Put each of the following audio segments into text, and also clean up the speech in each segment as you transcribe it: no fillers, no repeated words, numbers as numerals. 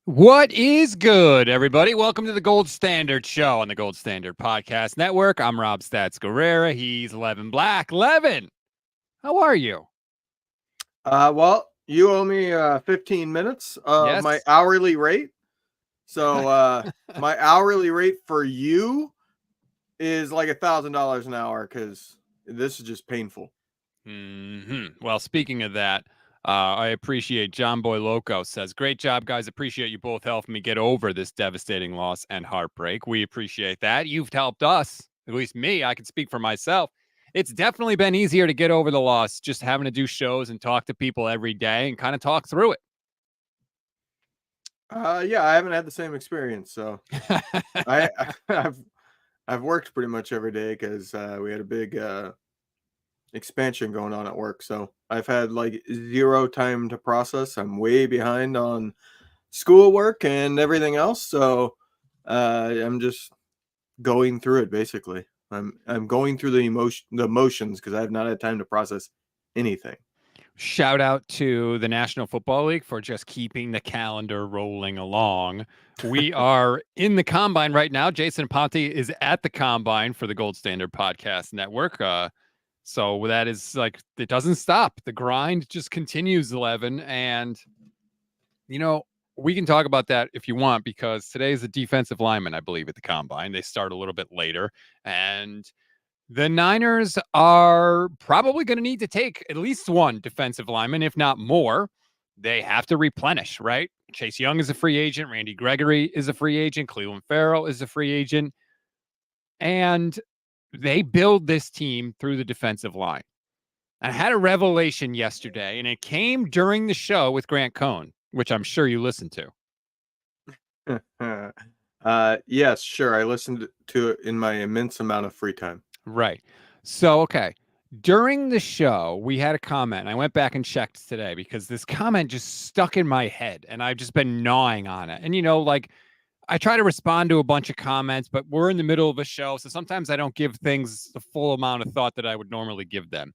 What is good, everybody? Welcome to the Gold Standard Show on the Gold Standard Podcast Network. I'm Rob Stats Guerrera. He's Levin Black. Levin, how are you? Well, you owe me 15 minutes of my Yes. hourly rate. So my hourly rate for you is like $1,000 an hour because this is just painful. Well, speaking of that, I appreciate John Boy Loco says, great job, guys. Appreciate you both helping me get over this devastating loss and heartbreak. We appreciate that. You've helped us, at least me. I can speak for myself. It's definitely been easier to get over the loss, just having to do shows and talk to people every day and kind of talk through it. Yeah, I haven't had the same experience. So I I've worked pretty much every day because we had a big expansion going on at work. So I've had like zero time to process. I'm way behind on schoolwork and everything else. So I'm just going through it basically. I'm going through the emotions because I have not had time to process anything. Shout out to the National Football League for just keeping the calendar rolling along. We are in the combine right now. Jason Ponte is at the combine for the Gold Standard Podcast Network. So that is like, it doesn't stop. The grind just continues, 11. And, you know, we can talk about that if you want, because today is the defensive lineman, I believe, at the combine. They start a little bit later. And the Niners are probably going to need to take at least one defensive lineman, if not more. They have to replenish, right? Chase Young is a free agent. Randy Gregory is a free agent. Cleveland Farrell is a free agent. And they build this team through the defensive line. I had a revelation yesterday, and it came during the show with Grant Cohn, which I'm sure you listened to. Yes, sure. I listened to it in my immense amount of free time. Right. So, okay. During the show, we had a comment. I went back and checked today because this comment just stuck in my head and I've just been gnawing on it. And, like I try to respond to a bunch of comments, but we're in the middle of a show. So sometimes I don't give things the full amount of thought that I would normally give them.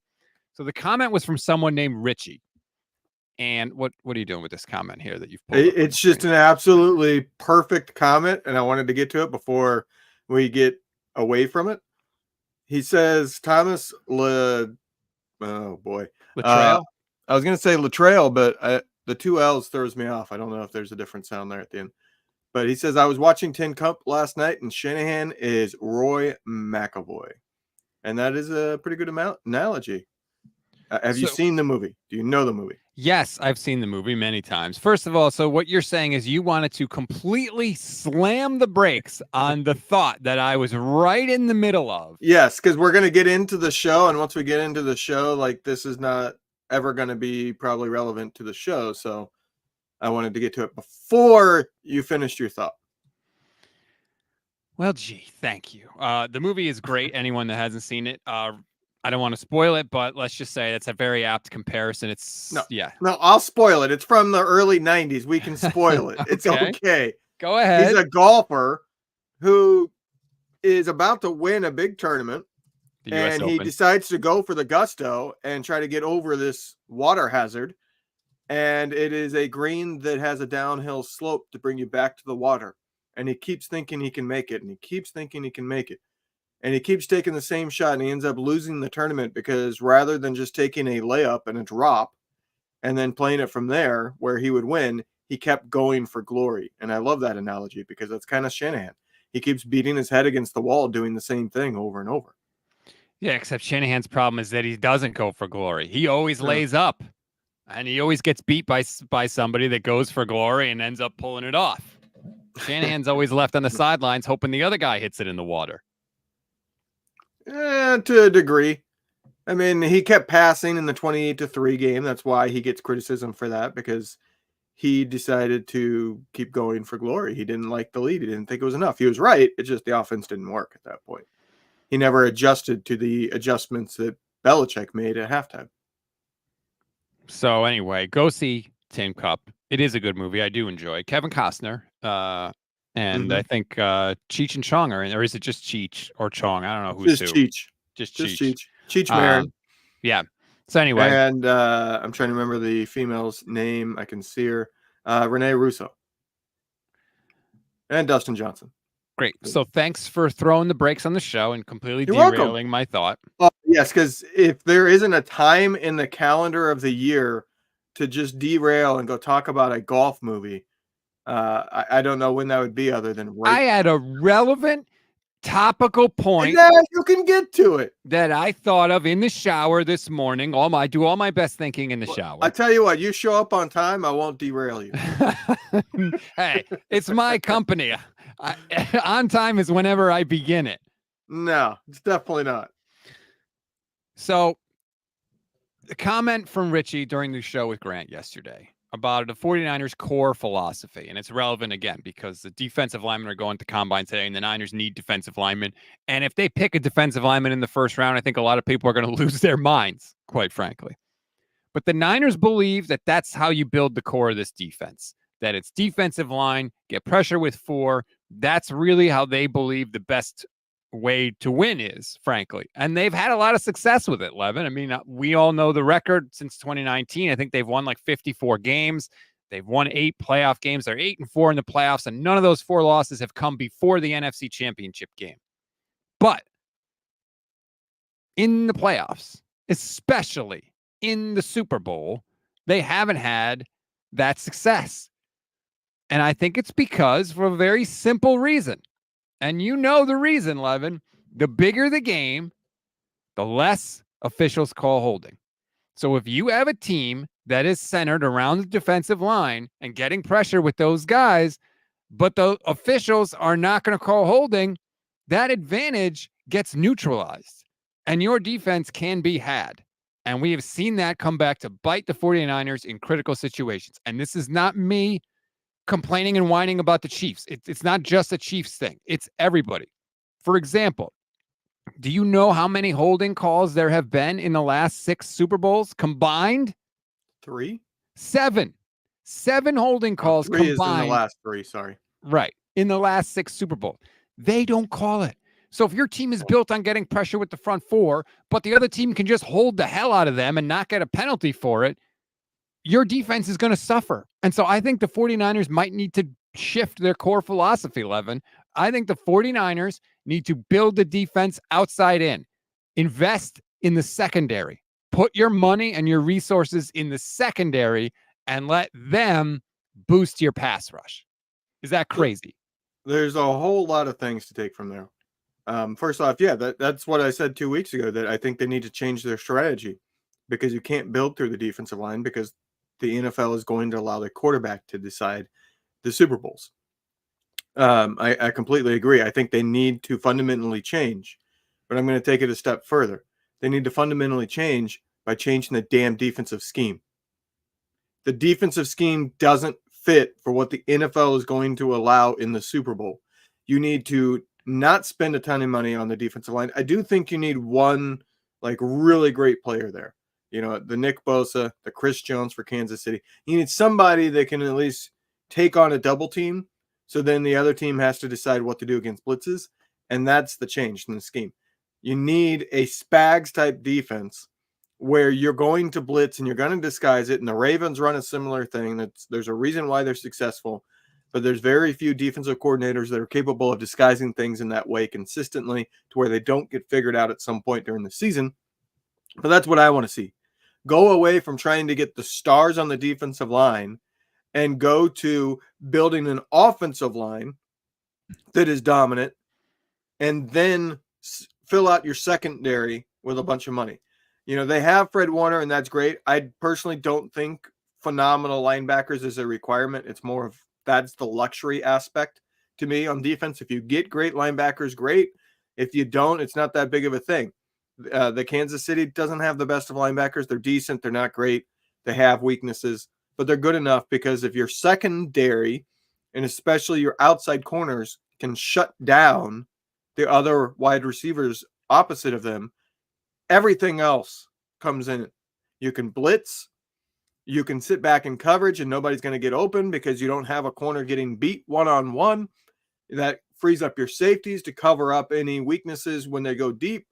So the comment was from someone named Richie. And what are you doing with this comment here that you've pulled up on the It's just screen? an absolutely perfect comment, and I wanted to get to it before we get away from it. He says oh boy. Uh, Latrell? I was gonna say Latrell, but the two L's throws me off. I don't know if there's a different sound there at the end. But he says I was watching Tin Cup last night, and Shanahan is Roy McAvoy, and that is a pretty good analogy. Have you So seen the movie? Do you know the movie? yes, I've seen the movie many times. First of all, so what you're saying is you wanted to completely slam the brakes on the thought that I was right in the middle of. Yes, because we're gonna get into the show, and once we get into the show, like this is not ever gonna be probably relevant to the show. So I wanted to get to it before you finished your thought. Well, gee, thank you. The movie is great. Anyone that hasn't seen it, I don't want to spoil it, but let's just say it's a very apt comparison. No, Yeah. no, I'll spoil it. It's from the early '90s. We can spoil it. It's Okay. okay. Go He's ahead. a golfer who is about to win a big tournament, The U.S. and he Open. decides to go for the gusto and try to get over this water hazard. And it is a green that has a downhill slope to bring you back to the water. And he keeps thinking he can make it, and he keeps thinking he can make it. And he keeps taking the same shot, and he ends up losing the tournament because rather than just taking a layup and a drop and then playing it from there where he would win, he kept going for glory. And I love that analogy because that's kind of Shanahan. He keeps beating his head against the wall, doing the same thing over and over. Yeah, except Shanahan's problem is that he doesn't go for glory. He always Yeah. lays up, and he always gets beat by somebody that goes for glory and ends up pulling it off. Shanahan's always left on the sidelines, hoping the other guy hits it in the water. To a degree. I mean, he kept passing in the 28-3 game. That's why he gets criticism for that, because he decided to keep going for glory. He didn't like the lead. He didn't think it was enough. He was right. It's just the offense didn't work at that point. He never adjusted to the adjustments that Belichick made at halftime. So anyway, go see Tin Cup. It is a good movie. I do enjoy Kevin Costner. And I think Cheech and Chong are in, or is it just Cheech or Chong? I don't know who's Just who. Cheech. Just Just Cheech. Cheech. Cheech Marin. Yeah. So anyway, And I'm trying to remember the female's name. I can see her. Renee Russo. And Dustin Johnson. Great. So thanks for throwing the brakes on the show and completely You're welcome. derailing my thought. Yes, because if there isn't a time in the calendar of the year to just derail and go talk about a golf movie, I don't know when that would be other than I had a relevant topical point you can get to it. that I thought of in the shower this morning. I do all my best thinking in the shower. I tell you what, you show up on time, I won't derail you. Hey, it's my company. On time is whenever I begin it. No, it's definitely not. So, the comment from Richie during the show with Grant yesterday about the 49ers core philosophy, and it's relevant again because the defensive linemen are going to combine today, and the Niners need defensive linemen. And if they pick a defensive lineman in the first round, I think a lot of people are going to lose their minds, quite frankly. But the Niners believe that that's how you build the core of this defense, that it's defensive line, get pressure with 4. That's really how they believe the best way to win is, frankly. And they've had a lot of success with it, Levin. I mean, we all know the record since 2019. I think they've won like 54 games. They've won 8 playoff games. They're 8-4 in the playoffs, and none of those 4 losses have come before the NFC Championship game. But in the playoffs, especially in the Super Bowl, they haven't had that success. And I think it's because for a very simple reason. And you know the reason, Levin. The bigger the game, the less officials call holding. So if you have a team that is centered around the defensive line and getting pressure with those guys, but the officials are not going to call holding, that advantage gets neutralized. And your defense can be had. And we have seen that come back to bite the 49ers in critical situations. And this is not me complaining and whining about the Chiefs. It's not just a Chiefs thing. It's everybody. For example, do you know how many holding calls there have been in the last 6 Super Bowls combined? 3? 7. 7 holding calls 3 combined. Is in the last 3, sorry. Right. In the last 6 Super Bowls. They don't call it. So if your team is built on getting pressure with the front 4, but the other team can just hold the hell out of them and not get a penalty for it, your defense is going to suffer. And so I think the 49ers might need to shift their core philosophy, Levin. I think the 49ers need to build the defense outside in. Invest in the secondary. Put your money and your resources in the secondary and let them boost your pass rush. Is that crazy? There's a whole lot of things to take from there. First off, yeah, that's what I said 2 weeks ago, that I think they need to change their strategy because you can't build through the defensive line because the NFL is going to allow the quarterback to decide the Super Bowls. I completely agree. I think they need to fundamentally change, but I'm going to take it a step further. They need to fundamentally change by changing the damn defensive scheme. The defensive scheme doesn't fit for what the NFL is going to allow in the Super Bowl. You need to not spend a ton of money on the defensive line. I do think you need one like really great player there. You know, the Nick Bosa, the Chris Jones for Kansas City. You need somebody that can at least take on a double team. So then the other team has to decide what to do against blitzes. And that's the change in the scheme. You need a Spags type defense where you're going to blitz and you're going to disguise it. And the Ravens run a similar thing. There's a reason why they're successful, but there's very few defensive coordinators that are capable of disguising things in that way consistently to where they don't get figured out at some point during the season. But that's what I want to see. Go away from trying to get the stars on the defensive line and go to building an offensive line that is dominant and then fill out your secondary with a bunch of money. You know, they have Fred Warner, and that's great. I personally don't think phenomenal linebackers is a requirement. It's more of that's the luxury aspect to me on defense. If you get great linebackers, great. If you don't, it's not that big of a thing. The Kansas City doesn't have the best of linebackers. They're decent. They're not great. They have weaknesses, but they're good enough because if your secondary and especially your outside corners can shut down the other wide receivers opposite of them, everything else comes in. You can blitz. You can sit back in coverage and nobody's going to get open because you don't have a corner getting beat one-on-one. That frees up your safeties to cover up any weaknesses when they go deep.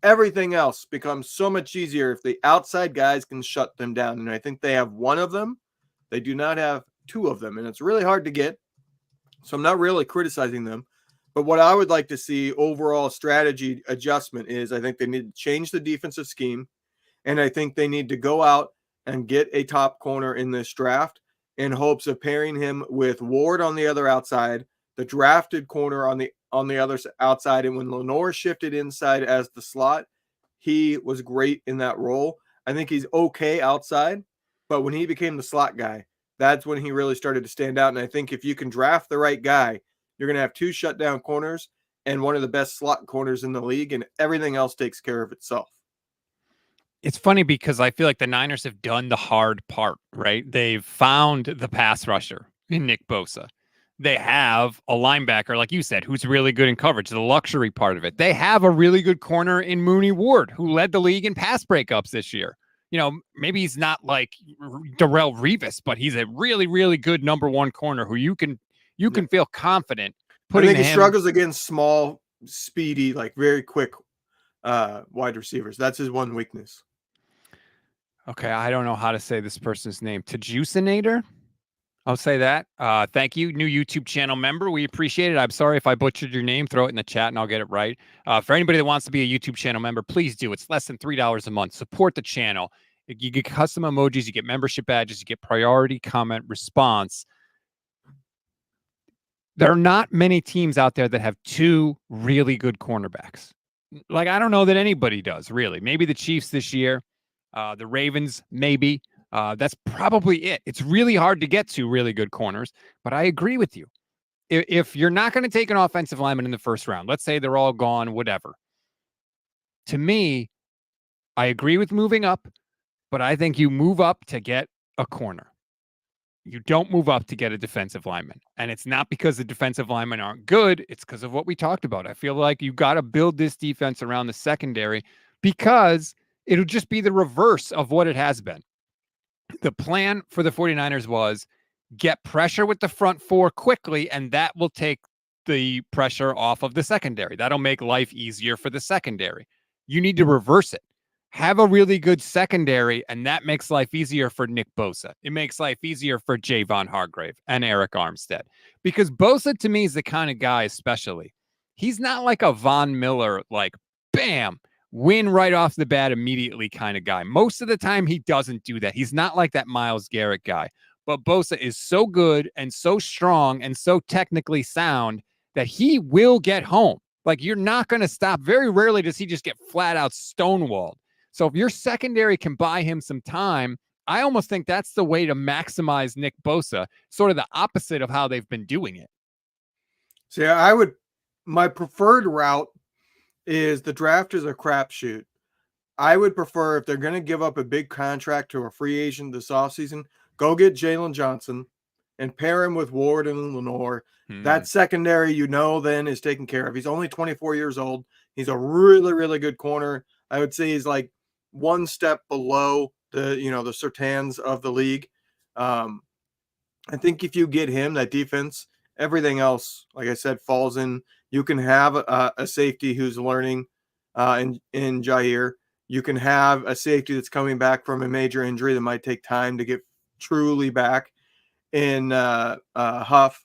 Everything else becomes so much easier if the outside guys can shut them down. And I think they have one of them. They do not have two of them. And it's really hard to get. So I'm not really criticizing them. But what I would like to see overall strategy adjustment is I think they need to change the defensive scheme. And I think they need to go out and get a top corner in this draft in hopes of pairing him with Ward on the other outside, the drafted corner on the other outside. And when Lenore shifted inside as the slot, he was great in that role. I think he's okay outside, but when he became the slot guy, that's when he really started to stand out. And I think if you can draft the right guy, you're going to have two shutdown corners and one of the best slot corners in the league, and everything else takes care of itself. It's funny because I feel like the Niners have done the hard part, right? They've found the pass rusher in Nick Bosa. They have a linebacker, like you said, who's really good in coverage, the luxury part of it. They have a really good corner in Mooney Ward, who led the league in pass breakups this year. You know, maybe he's not like Darrelle Revis, but he's a really, really good number one corner who you can feel confident putting I think he him. struggles against small, speedy, like very quick wide receivers. That's his one weakness. Okay, I don't know how to say this person's name. Tajucinator? I'll say that. Thank you, new YouTube channel member. We appreciate it. I'm sorry if I butchered your name. Throw it in the chat and I'll get it right. For anybody that wants to be a YouTube channel member, please do. It's less than $3 a month. Support the channel. You get custom emojis, you get membership badges, you get priority comment response. There are not many teams out there that have two really good cornerbacks. Like, I don't know that anybody does, really. Maybe the Chiefs this year. The Ravens, maybe. That's probably it. It's really hard to get to really good corners, but I agree with you. If you're not going to take an offensive lineman in the first round, let's say they're all gone, whatever. To me, I agree with moving up, but I think you move up to get a corner. You don't move up to get a defensive lineman. And it's not because the defensive linemen aren't good. It's because of what we talked about. I feel like you got to build this defense around the secondary because it'll just be the reverse of what it has been. The plan for the 49ers was get pressure with the front four quickly, and that will take the pressure off of the secondary. That'll make life easier for the secondary. You need to reverse it. Have a really good secondary, and that makes life easier for Nick Bosa. It makes life easier for Javon Hargrave and Eric Armstead. Because Bosa, to me, is the kind of guy, especially, he's not like a Von Miller, like, bam, win right off the bat immediately kind of guy. Most of the time, he doesn't do that. He's not like that Myles Garrett guy. But Bosa is so good and so strong and so technically sound that he will get home. Like, you're not going to stop. Very rarely does he just get flat out stonewalled. So if your secondary can buy him some time, I almost think that's the way to maximize Nick Bosa, sort of the opposite of how they've been doing it. So my preferred route is the draft is a crapshoot. I would prefer, if they're going to give up a big contract to a free agent this offseason, go get Jalen Johnson and pair him with Ward and Lenore. That secondary, then is taken care of. He's only 24 years old. He's a really, really good corner. I would say he's like one step below the Surtans of the league. I think if you get him, that defense, everything else, like I said, falls in. You can have a safety who's learning in Jair. You can have a safety that's coming back from a major injury that might take time to get truly back in Huff.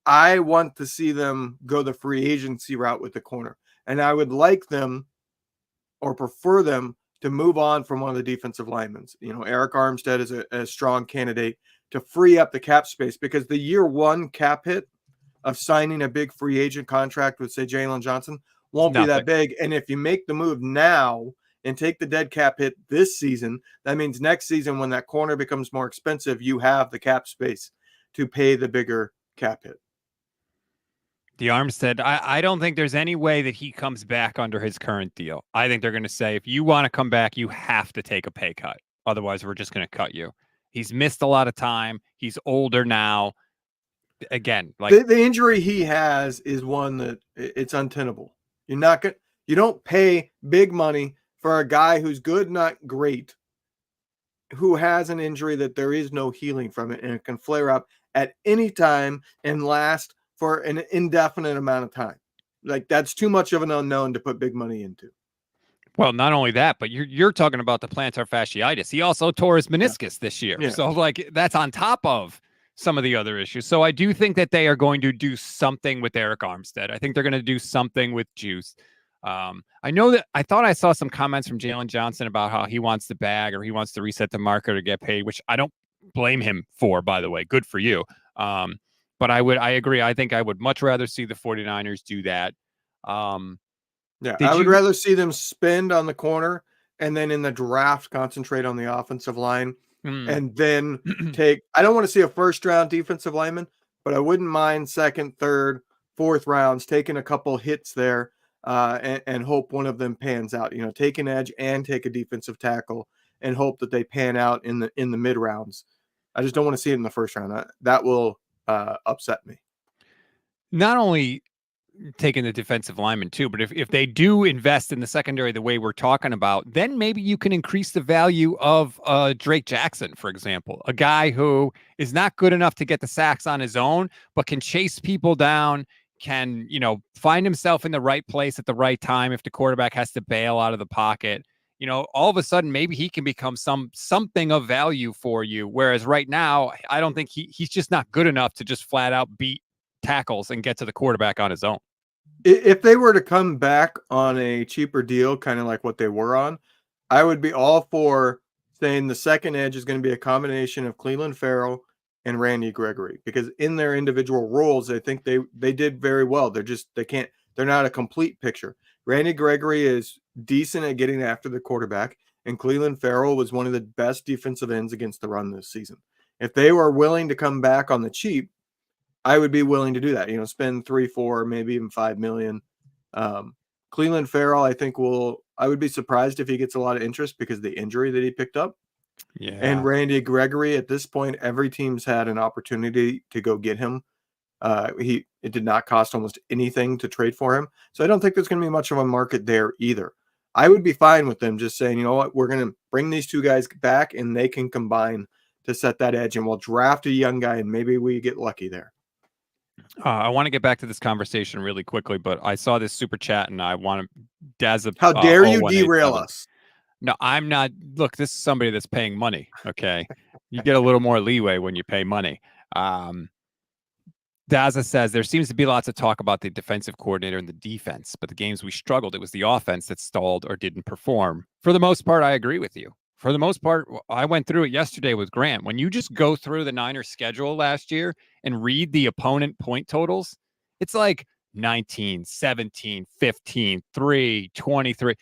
I want to see them go the free agency route with the corner. And I would like them or prefer them to move on from one of the defensive linemen. Eric Armstead is a strong candidate to free up the cap space, because the year one cap hit of signing a big free agent contract with, say, Jalen Johnson won't be that big. And if you make the move now and take the dead cap hit this season, that means next season, when that corner becomes more expensive, you have the cap space to pay the bigger cap hit. The Armstead, I don't think there's any way that he comes back under his current deal. I think they're going to say, if you want to come back, you have to take a pay cut. Otherwise, we're just going to cut you. He's missed a lot of time. He's older now. Again, like the injury he has is one that it's untenable. You don't pay big money for a guy who's good, not great, who has an injury that there is no healing from it, and it can flare up at any time and last for an indefinite amount of time. Like, that's too much of an unknown to put big money into. Well, not only that, but you're talking about the plantar fasciitis. He also tore his meniscus this year. Yeah. So, like, that's on top of. some of the other issues. So I do think that they are going to do something with Eric Armstead. I think they're going to do something with Juice. I know that I thought I saw some comments from Jalen Johnson about how he wants the bag or he wants to reset the market or get paid, which I don't blame him for, by the way. Good for you. But I agree. I think I would much rather see the 49ers do that. Yeah, Did I would you? rather see them spend on the corner and then in the draft concentrate on the offensive line Mm. and then take. I don't want to see a first round defensive lineman, but I wouldn't mind second, third, fourth rounds taking a couple hits there and hope one of them pans out. You know, take an edge and take a defensive tackle and hope that they pan out in the mid rounds. I just don't want to see it in the first round. That will upset me. Not only taking the defensive lineman too, but if they do invest in the secondary the way we're talking about, then maybe you can increase the value of Drake Jackson, for example, a guy who is not good enough to get the sacks on his own, but can chase people down, can, you know, find himself in the right place at the right time if the quarterback has to bail out of the pocket. You know, all of a sudden, maybe he can become something of value for you. Whereas right now, I don't think he's just not good enough to just flat out beat tackles and get to the quarterback on his own. If they were to come back on a cheaper deal, kind of like what they were on, I would be all for saying the second edge is going to be a combination of Cleveland Farrell and Randy Gregory because in their individual roles, I think they did very well. They're not a complete picture. Randy Gregory is decent at getting after the quarterback, and Cleveland Farrell was one of the best defensive ends against the run this season. If they were willing to come back on the cheap, I would be willing to do that. You know, spend 3, 4, maybe even 5 million. Cleveland Farrell, I think I would be surprised if he gets a lot of interest because of the injury that he picked up. Yeah. And Randy Gregory, at this point, every team's had an opportunity to go get him. It did not cost almost anything to trade for him. So I don't think there's going to be much of a market there either. I would be fine with them just saying, you know what, we're going to bring these two guys back and they can combine to set that edge and we'll draft a young guy and maybe we get lucky there. I want to get back to this conversation really quickly, but I saw this super chat and I want to Daz. How dare you derail 0187. us? No, I'm not. Look, this is somebody that's paying money. Okay. You get a little more leeway when you pay money. Daza says there seems to be lots of talk about the defensive coordinator and the defense, but the games we struggled, it was the offense that stalled or didn't perform. For the most part, I agree with you. For the most part, I went through it yesterday with Grant. When you just go through the Niners schedule last year and read the opponent point totals, it's like 19, 17, 15, 3, 23.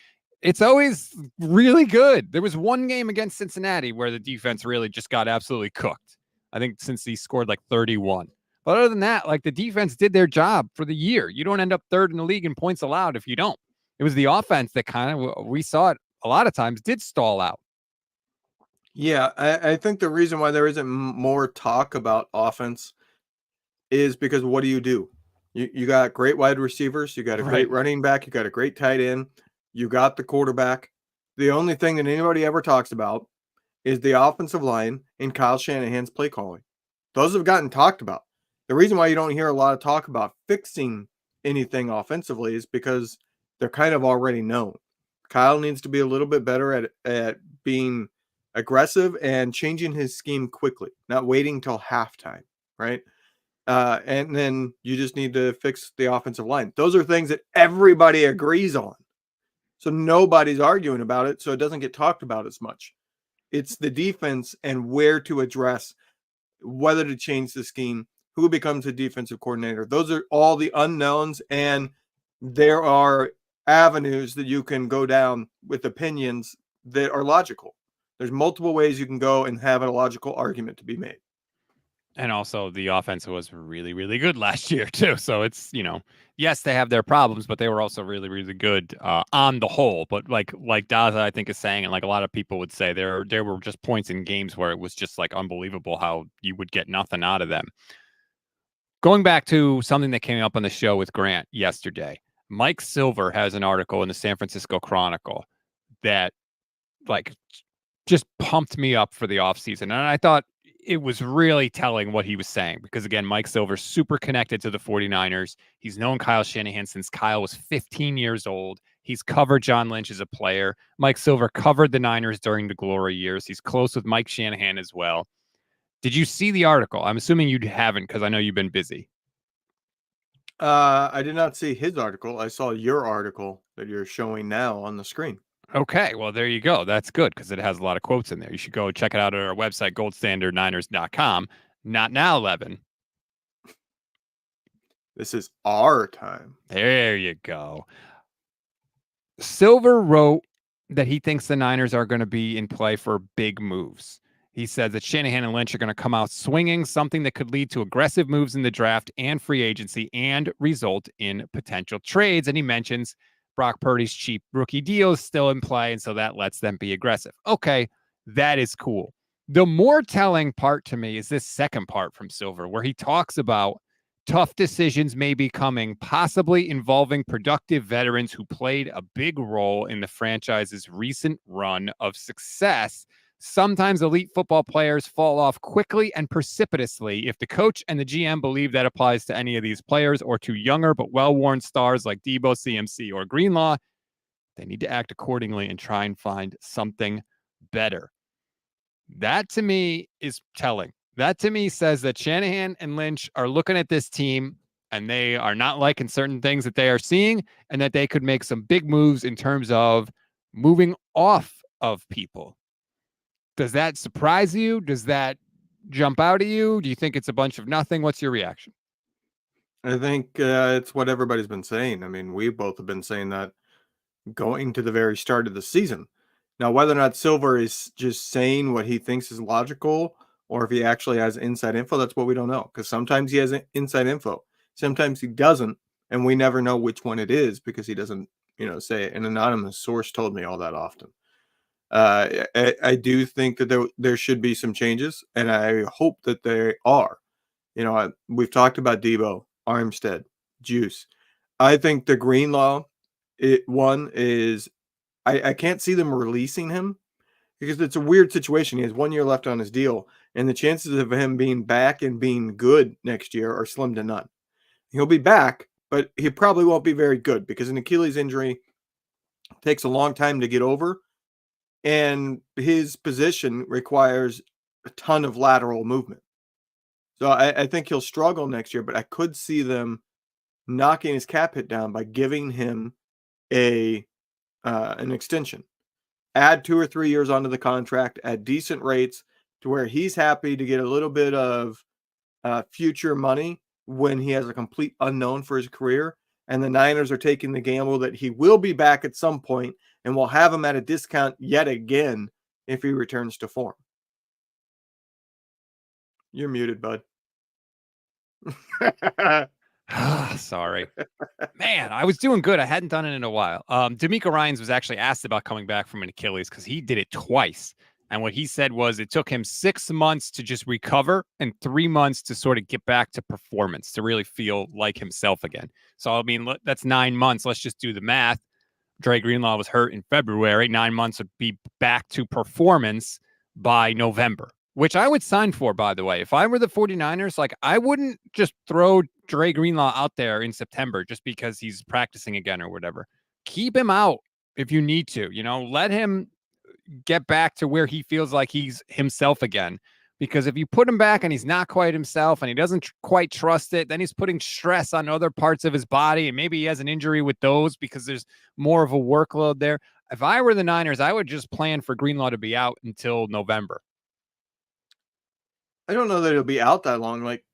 It's always really good. There was one game against Cincinnati where the defense really just got absolutely cooked. I think since he scored like 31. But other than that, like the defense did their job for the year. You don't end up third in the league in points allowed if you don't. It was the offense that kind of, we saw it a lot of times, did stall out. Yeah, I think the reason why there isn't more talk about offense is because what do? You got great wide receivers, you got a great running back, you got a great tight end, you got the quarterback. The only thing that anybody ever talks about is the offensive line and Kyle Shanahan's play calling. Those have gotten talked about. The reason why you don't hear a lot of talk about fixing anything offensively is because they're kind of already known. Kyle needs to be a little bit better at being aggressive and changing his scheme quickly, not waiting till halftime, right? And then you just need to fix the offensive line. Those are things that everybody agrees on. So nobody's arguing about it, so it doesn't get talked about as much. It's the defense and where to address, whether to change the scheme, who becomes the defensive coordinator. Those are all the unknowns, and there are avenues that you can go down with opinions that are logical. There's multiple ways you can go and have a logical argument to be made. And also the offense was really, really good last year too. So it's, you know, yes, they have their problems, but they were also really, really good on the whole. But like Daza, I think is saying, and like a lot of people would say, there were just points in games where it was just like unbelievable how you would get nothing out of them. Going back to something that came up on the show with Grant yesterday, Mike Silver has an article in the San Francisco Chronicle that like just pumped me up for the offseason. And I thought it was really telling what he was saying because, again, Mike Silver's super connected to the 49ers. He's known Kyle Shanahan since Kyle was 15 years old. He's covered John Lynch as a player. Mike Silver covered the Niners during the glory years. He's close with Mike Shanahan as well. Did you see the article? I'm assuming you haven't because I know you've been busy. I did not see his article. I saw your article that you're showing now on the screen. Okay, well, there you go. That's good because it has a lot of quotes in there. You should go check it out at our website, goldstandardniners.com. Not now, Levin. This is our time. There you go. Silver wrote that he thinks the Niners are going to be in play for big moves. He says that Shanahan and Lynch are going to come out swinging, something that could lead to aggressive moves in the draft and free agency and result in potential trades. And he mentions Brock Purdy's cheap rookie deal is still in play, and so that lets them be aggressive. Okay, that is cool. The more telling part to me is this second part from Silver, where he talks about tough decisions may be coming, possibly involving productive veterans who played a big role in the franchise's recent run of success. Sometimes elite football players fall off quickly and precipitously. If the coach and the GM believe that applies to any of these players or to younger but well-worn stars like Deebo, CMC, or Greenlaw, they need to act accordingly and try and find something better. That to me is telling. That to me says that Shanahan and Lynch are looking at this team and they are not liking certain things that they are seeing, and that they could make some big moves in terms of moving off of people. Does that surprise you? Does that jump out at you? Do you think it's a bunch of nothing? What's your reaction? I think it's what everybody's been saying. I mean, we both have been saying that going to the very start of the season. Now, whether or not Silver is just saying what he thinks is logical or if he actually has inside info, that's what we don't know. Because sometimes he has inside info, sometimes he doesn't, and we never know which one it is because he doesn't, say it. An anonymous source told me all that often. I do think that there should be some changes, and I hope that they are. We've talked about Deebo, Armstead, Juice. I think the Greenlaw one is I can't see them releasing him because it's a weird situation. He has 1 year left on his deal, and the chances of him being back and being good next year are slim to none. He'll be back, but he probably won't be very good because an Achilles injury takes a long time to get over, and his position requires a ton of lateral movement. So I think he'll struggle next year, but I could see them knocking his cap hit down by giving him an extension. Add 2 or 3 years onto the contract at decent rates to where he's happy to get a little bit of future money when he has a complete unknown for his career. And the Niners are taking the gamble that he will be back at some point and will have him at a discount yet again if he returns to form. You're muted, bud. Sorry. Man, I was doing good. I hadn't done it in a while. D'Amico Ryans was actually asked about coming back from an Achilles because he did it twice. And what he said was it took him 6 months to just recover and 3 months to sort of get back to performance, to really feel like himself again. So, I mean, that's 9 months. Let's just do the math. Dre Greenlaw was hurt in February. 9 months would be back to performance by November, which I would sign for, by the way. If I were the 49ers, like, I wouldn't just throw Dre Greenlaw out there in September just because he's practicing again or whatever. Keep him out if you need to, let him get back to where he feels like he's himself again. Because if you put him back and he's not quite himself and he doesn't quite trust it, then he's putting stress on other parts of his body. And maybe he has an injury with those because there's more of a workload there. If I were the Niners, I would just plan for Greenlaw to be out until November. I don't know that it'll be out that long. Like,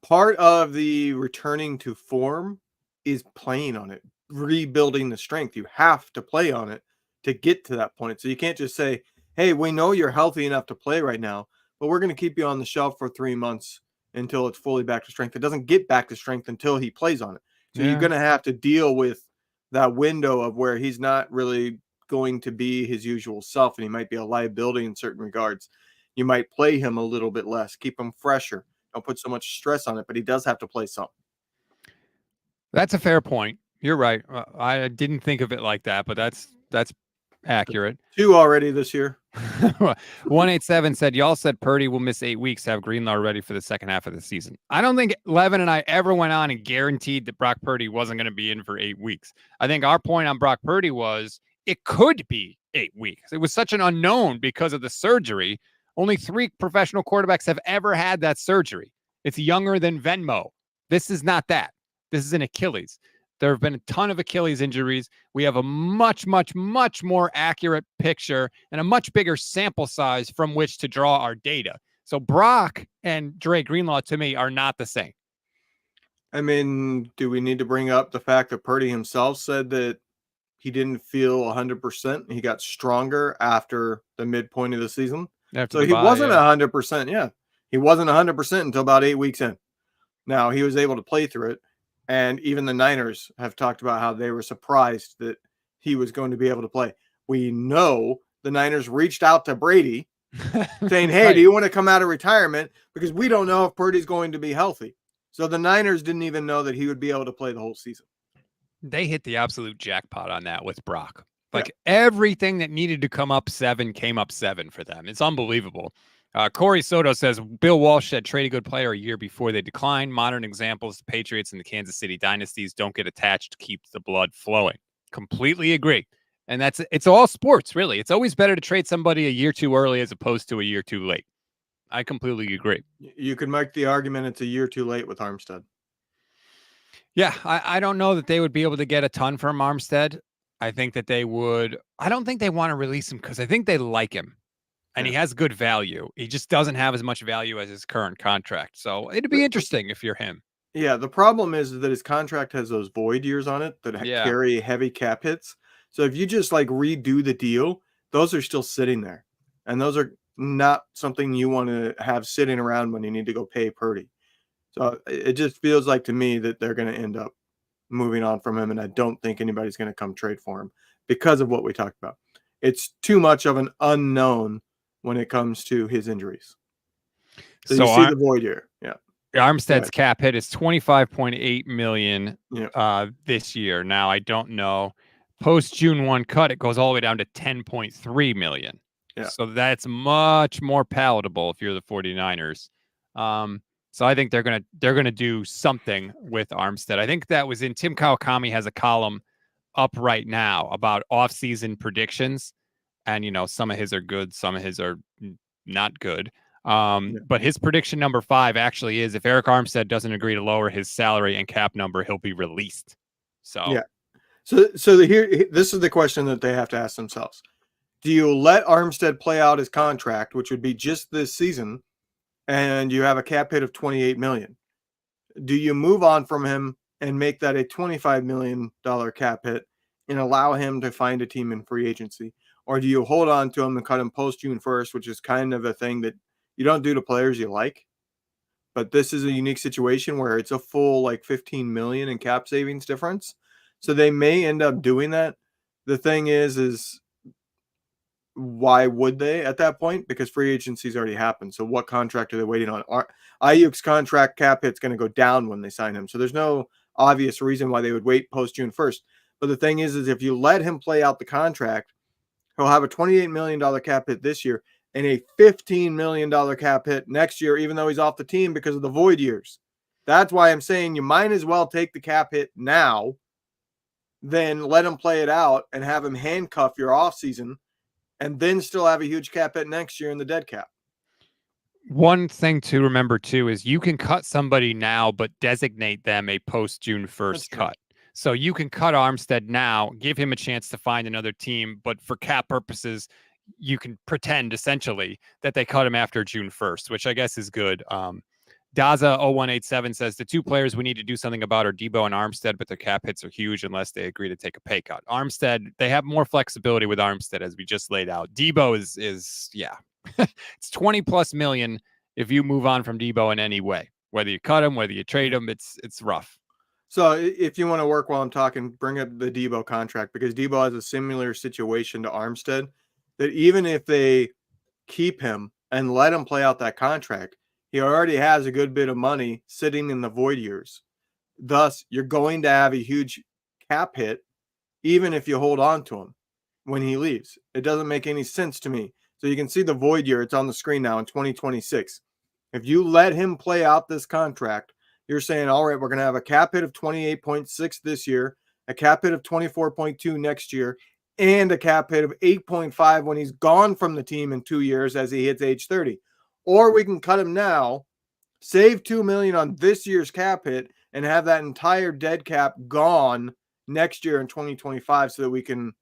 part of the returning to form is playing on it, rebuilding the strength. You have to play on it to get to that point. So you can't just say, hey, we know you're healthy enough to play right now, but we're going to keep you on the shelf for 3 months until it's fully back to strength. It doesn't get back to strength until he plays on it. So You're going to have to deal with that window of where he's not really going to be his usual self, and he might be a liability in certain regards. You might play him a little bit less, keep him fresher. Don't put so much stress on it, but he does have to play some. That's a fair point. You're right. I didn't think of it like that, but that's accurate. 2 already this year. 187 said, y'all said Purdy will miss 8 weeks to have Greenlaw ready for the second half of the season. I don't think Levin and I ever went on and guaranteed that Brock Purdy wasn't going to be in for 8 weeks. I think our point on Brock Purdy was it could be 8 weeks. It was such an unknown because of the surgery. Only 3 professional quarterbacks have ever had that surgery. It's younger than Venmo. This is not that. This is an Achilles. There have been a ton of Achilles injuries. We have a much, much, much more accurate picture and a much bigger sample size from which to draw our data. So Brock and Dre Greenlaw, to me, are not the same. I mean, do we need to bring up the fact that Purdy himself said that he didn't feel 100%? He got stronger after the midpoint of the season. After So the he bye, wasn't yeah. 100%. Yeah. He wasn't 100% until about 8 weeks in. Now, he was able to play through it. And even the Niners have talked about how they were surprised that he was going to be able to play. We know the Niners reached out to Brady saying, hey, Right. do you want to come out of retirement? Because we don't know if Purdy's going to be healthy. So the Niners didn't even know that he would be able to play the whole season. They hit the absolute jackpot on that with Brock. Yeah. Like everything that needed to come up 7 came up 7 for them. It's unbelievable. Corey Soto says Bill Walsh said trade a good player a year before they decline. Modern examples, the Patriots and the Kansas City dynasties don't get attached to keep the blood flowing. Completely agree. And it's all sports, really. It's always better to trade somebody a year too early as opposed to a year too late. I completely agree. You could make the argument it's a year too late with Armstead. Yeah, I don't know that they would be able to get a ton from Armstead. I think that they would. I don't think they want to release him because I think they like him and he has good value. He just doesn't have as much value as his current contract. So it'd be interesting if you're him. Yeah, the problem is that his contract has those void years on it that Yeah. carry heavy cap hits. So if you just like redo the deal, those are still sitting there. And those are not something you want to have sitting around when you need to go pay Purdy. So it just feels like to me that they're going to end up moving on from him. And I don't think anybody's going to come trade for him because of what we talked about. It's too much of an unknown when it comes to his injuries. So you see the void year. Yeah. Armstead's cap hit is 25.8 million Yeah. this year. Now I don't know. Post June 1 cut, it goes all the way down to 10.3 million. Yeah. So that's much more palatable if you're the 49ers. So I think they're gonna do something with Armstead. I think that was in Tim Kawakami has a column up right now about off-season predictions, and some of his are good, some of his are not good. But his prediction number 5 actually is if Eric Armstead doesn't agree to lower his salary and cap number, he'll be released. So yeah. So here, this is the question that they have to ask themselves. Do you let Armstead play out his contract, which would be just this season, and you have a cap hit of $28 million? Do you move on from him and make that a $25 million cap hit and allow him to find a team in free agency? Or do you hold on to him and cut him post June 1st, which is kind of a thing that you don't do to players you like? But this is a unique situation where it's a full like 15 million in cap savings difference. So they may end up doing that. The thing is why would they at that point? Because free agency's already happened. So what contract are they waiting on? Ayuk's contract cap hit's going to go down when they sign him. So there's no obvious reason why they would wait post June 1st. But the thing is if you let him play out the contract, he'll have a $28 million cap hit this year and a $15 million cap hit next year, even though he's off the team because of the void years. That's why I'm saying you might as well take the cap hit now, then let him play it out and have him handcuff your offseason and then still have a huge cap hit next year in the dead cap. One thing to remember, too, is you can cut somebody now, but designate them a post June 1st cut. So you can cut Armstead now, give him a chance to find another team, but for cap purposes, you can pretend essentially that they cut him after June 1st, which I guess is good. Daza0187 says the 2 players we need to do something about are Deebo and Armstead, but their cap hits are huge unless they agree to take a pay cut. Armstead, they have more flexibility with Armstead as we just laid out. Deebo is it's 20 plus million if you move on from Deebo in any way, whether you cut him, whether you trade him, it's rough. So if you want to work while I'm talking, bring up the Deebo contract because Deebo has a similar situation to Armstead that even if they keep him and let him play out that contract, he already has a good bit of money sitting in the void years. Thus, you're going to have a huge cap hit even if you hold on to him when he leaves. It doesn't make any sense to me. So you can see the void year. It's on the screen now in 2026. If you let him play out this contract, you're saying, all right, we're going to have a cap hit of 28.6 this year, a cap hit of 24.2 next year, and a cap hit of 8.5 when he's gone from the team in 2 years as he hits age 30. Or we can cut him now, save $2 million on this year's cap hit, and have that entire dead cap gone next year in 2025 so that we can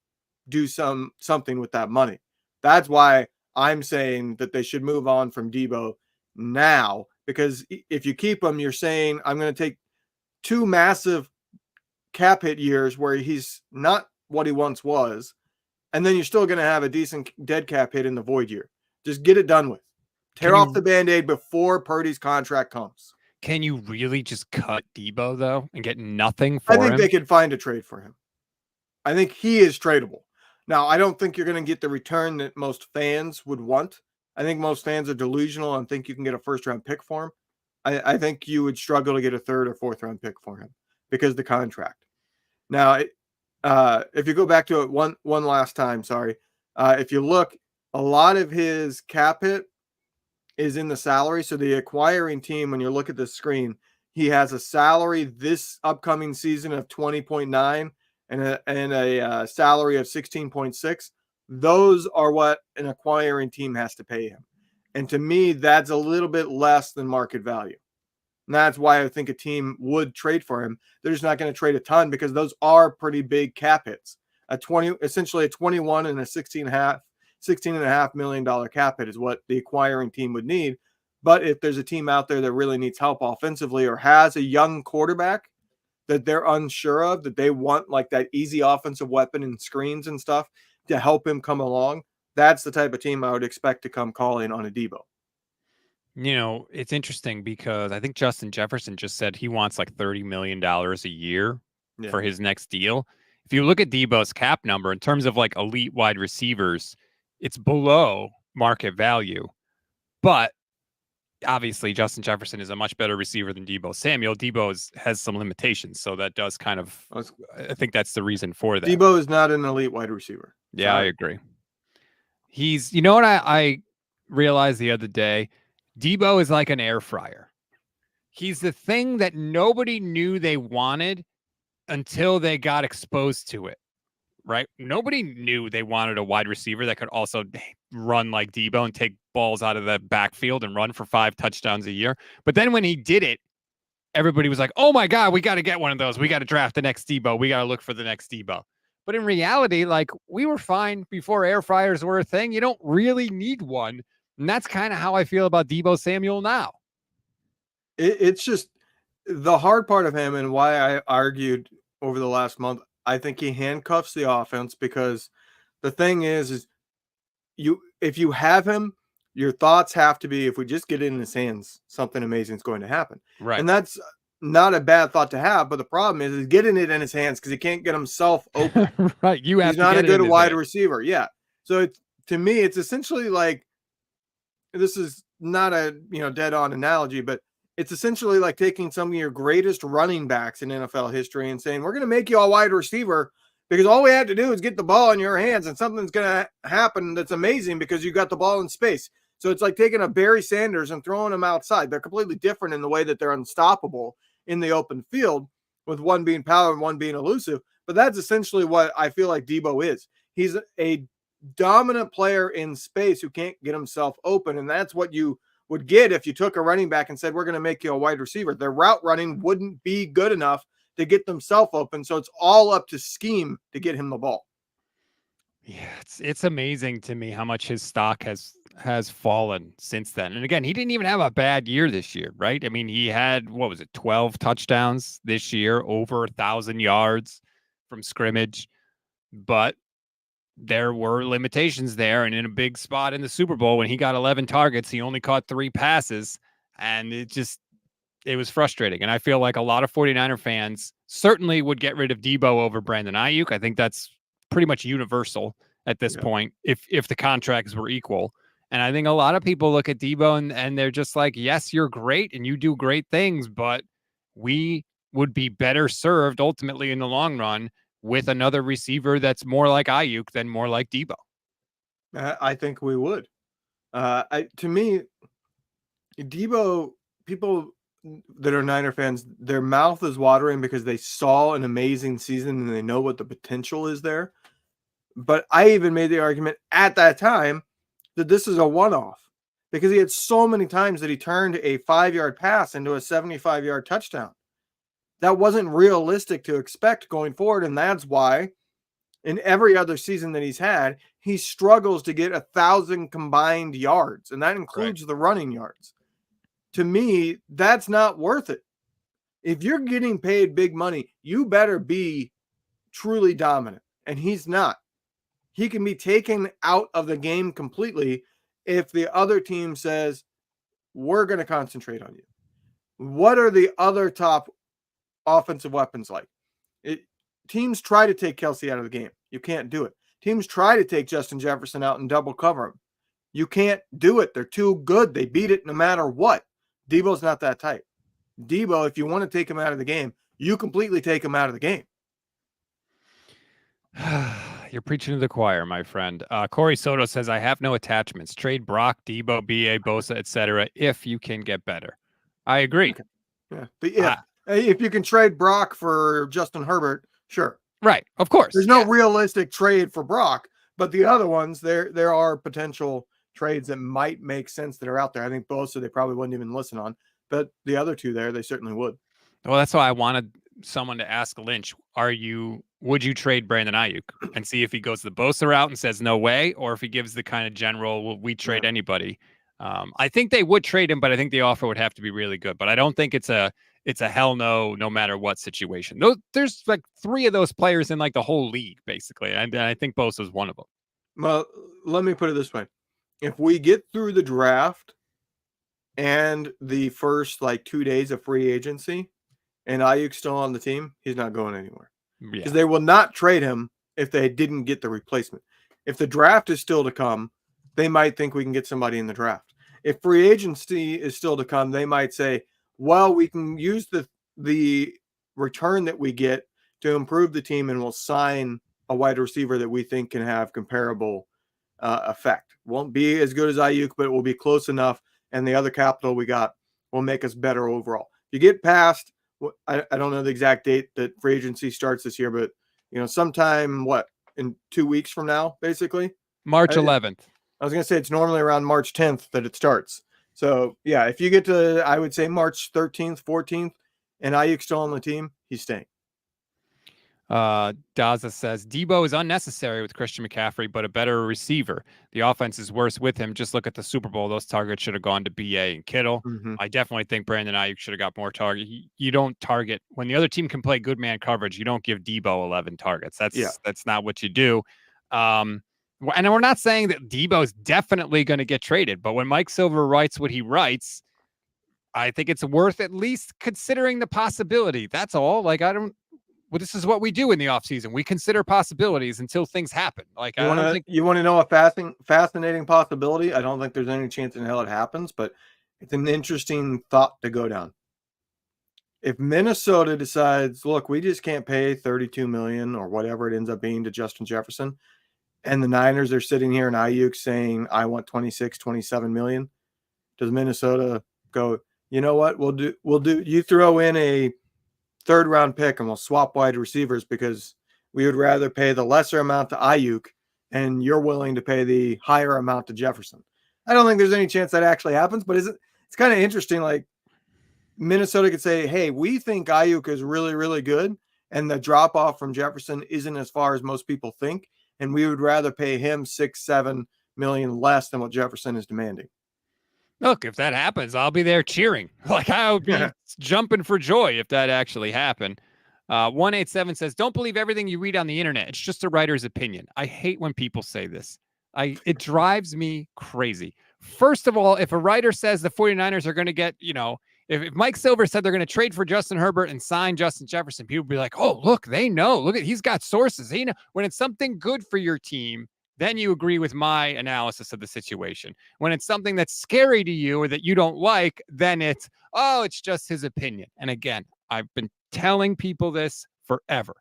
do something with that money. That's why I'm saying that they should move on from Deebo now, because if you keep him, you're saying I'm going to take 2 massive cap hit years where he's not what he once was, and then you're still going to have a decent dead cap hit in the void year. Just get it done with. Tear off the Band-Aid before Purdy's contract comes. Can you really just cut Deebo, though, and get nothing for him? I think they could find a trade for him. I think he is tradable. Now, I don't think you're going to get the return that most fans would want. I think most fans are delusional and think you can get a first-round pick for him. I think you would struggle to get a third or fourth-round pick for him because of the contract. Now, if you go back to it one last time, if you look, a lot of his cap hit is in the salary. So the acquiring team, when you look at the screen, he has a salary this upcoming season of 20.9 and a salary of 16.6. Those are what an acquiring team has to pay him. And to me, that's a little bit less than market value. And that's why I think a team would trade for him. They're just not going to trade a ton because those are pretty big cap hits. Essentially a 21 and a 16.5 million dollar cap hit is what the acquiring team would need. But if there's a team out there that really needs help offensively or has a young quarterback that they're unsure of, that they want like that easy offensive weapon and screens and stuff to help him come along, that's the type of team I would expect to come calling on a Deebo. You know, it's interesting because I think Justin Jefferson just said he wants like $30 million a year for his next deal. If you look at Deebo's cap number in terms of like elite wide receivers, it's below market value. But obviously, Justin Jefferson is a much better receiver than Deebo Samuel. Deebo has some limitations, so that does kind of, I think that's the reason for that. Deebo is not an elite wide receiver. Yeah, I agree. He's, you know what I realized the other day? Deebo is like an air fryer. He's the thing that nobody knew they wanted until they got exposed to it, right? Nobody knew they wanted a wide receiver that could also run like Deebo and take balls out of the backfield and run for 5 touchdowns a year. But then when he did it, everybody was like, oh my God, we got to get one of those. We got to draft the next Deebo. We got to look for the next Deebo. But in reality, like, we were fine before air fryers were a thing. You don't really need one. And that's kind of how I feel about Deebo Samuel now. It's just the hard part of him and why I argued over the last month. I think he handcuffs the offense because the thing is if you have him, your thoughts have to be, if we just get it in his hands, something amazing is going to happen. Right. And that's not a bad thought to have, but the problem is getting it in his hands because he can't get himself open. Right. He's not a good wide receiver. Yeah. So to me, it's essentially like, this is not a dead on analogy, but it's essentially like taking some of your greatest running backs in NFL history and saying, we're going to make you a wide receiver because all we had to do is get the ball in your hands and something's going to happen that's amazing because you got the ball in space. So it's like taking a Barry Sanders and throwing him outside. They're completely different in the way that they're unstoppable in the open field, with one being power and one being elusive. But that's essentially what I feel like Deebo is. He's a dominant player in space who can't get himself open. And that's what you would get if you took a running back and said, we're going to make you a wide receiver. Their route running wouldn't be good enough to get themselves open. So it's all up to scheme to get him the ball. Yeah, it's amazing to me how much his stock has fallen since then. And again, he didn't even have a bad year this year, right? I mean, he had, 12 touchdowns this year, over 1,000 yards from scrimmage, but there were limitations there. And in a big spot in the Super Bowl, when he got 11 targets, he only caught 3 passes, and it was frustrating. And I feel like a lot of 49er fans certainly would get rid of Deebo over Brandon Ayuk. I think that's pretty much universal at this point, if the contracts were equal. And I think a lot of people look at Deebo and they're just like, yes, you're great and you do great things, but we would be better served ultimately in the long run with another receiver that's more like Ayuk than more like Deebo. I think we would. To me, Deebo, people that are Niner fans, their mouth is watering because they saw an amazing season and they know what the potential is there. But I even made the argument at that time that this is a one-off because he had so many times that he turned a 5-yard pass into a 75-yard touchdown. That wasn't realistic to expect going forward, and that's why in every other season that he's had, he struggles to get 1,000 combined yards, and that includes the running yards. To me, that's not worth it. If you're getting paid big money, you better be truly dominant, and he's not. He can be taken out of the game completely if the other team says, we're going to concentrate on you. What are the other top offensive weapons like? Teams try to take Kelsey out of the game. You can't do it. Teams try to take Justin Jefferson out and double cover him. You can't do it. They're too good. They beat it no matter what. Deebo's not that type. Deebo, if you want to take him out of the game, you completely take him out of the game. You're preaching to the choir, my friend. Corey Soto says, I have no attachments. Trade Brock, Deebo, BA, Bosa, etc. if you can get better. I agree. Okay. Yeah. If you can trade Brock for Justin Herbert, sure. Right. Of course. There's no realistic trade for Brock, but the other ones, there are potential trades that might make sense that are out there. I think Bosa, they probably wouldn't even listen on, but the other two there, they certainly would. Well, that's why I wanted someone to ask Lynch, would you trade Brandon Ayuk and see if he goes the Bosa route and says no way, or if he gives the kind of general, will we trade anybody? I think they would trade him, but I think the offer would have to be really good. But I don't think it's a hell no, no matter what situation. There's like 3 of those players in like the whole league, basically. And I think Bosa is one of them. Well, let me put it this way. If we get through the draft and the first like 2 days of free agency and Ayuk's still on the team, he's not going anywhere. Because they will not trade him if they didn't get the replacement. If the draft is still to come, they might think we can get somebody in the draft. If free agency is still to come, they might say, well, we can use the return that we get to improve the team, and we'll sign a wide receiver that we think can have comparable effect. Won't be as good as Ayuk, but it will be close enough, and the other capital we got will make us better overall. If you get past, I don't know the exact date that free agency starts this year, but sometime in 2 weeks from now, basically March 11th. I was going to say it's normally around March 10th that it starts. So yeah, if you get to, I would say March 13th, 14th, and Ayuk's still on the team, he's staying. Daza says Deebo is unnecessary with Christian McCaffrey, but a better receiver. The offense is worse with him. Just look at the Super Bowl. Those targets should have gone to BA and Kittle. Mm-hmm. I definitely think Brandon Ayuk should have got more target. You don't target when the other team can play good man coverage. You don't give Deebo 11 targets. That's not what you do. And we're not saying that Deebo is definitely going to get traded, but when Mike Silver writes what he writes, I think it's worth at least considering the possibility. That's all. Well, this is what we do in the offseason. We consider possibilities until things happen. You want to know a fascinating possibility? I don't think there's any chance in hell it happens, but it's an interesting thought to go down. If Minnesota decides, look, we just can't pay $32 million or whatever it ends up being to Justin Jefferson, and the Niners are sitting here and Ayuk saying, I want 26, 27 million, does Minnesota go, you know what, we'll do, you throw in a 3rd round pick and we'll swap wide receivers because we would rather pay the lesser amount to Ayuk and you're willing to pay the higher amount to Jefferson. I don't think there's any chance that actually happens, but it's kind of interesting. Like Minnesota could say, hey, we think Ayuk is really, really good. And the drop off from Jefferson isn't as far as most people think. And we would rather pay him 6-7 million less than what Jefferson is demanding. Look, if that happens, I'll be there cheering. I would be jumping for joy if that actually happened. 187 says, don't believe everything you read on the internet. It's just a writer's opinion. I hate when people say this. It drives me crazy. First of all, if a writer says the 49ers are going to get, if Mike Silver said they're going to trade for Justin Herbert and sign Justin Jefferson, people would be like, oh, look, they know. Look, he's got sources. They know. When it's something good for your team, then you agree with my analysis of the situation. When it's something that's scary to you or that you don't like, then it's just his opinion. And again, I've been telling people this forever.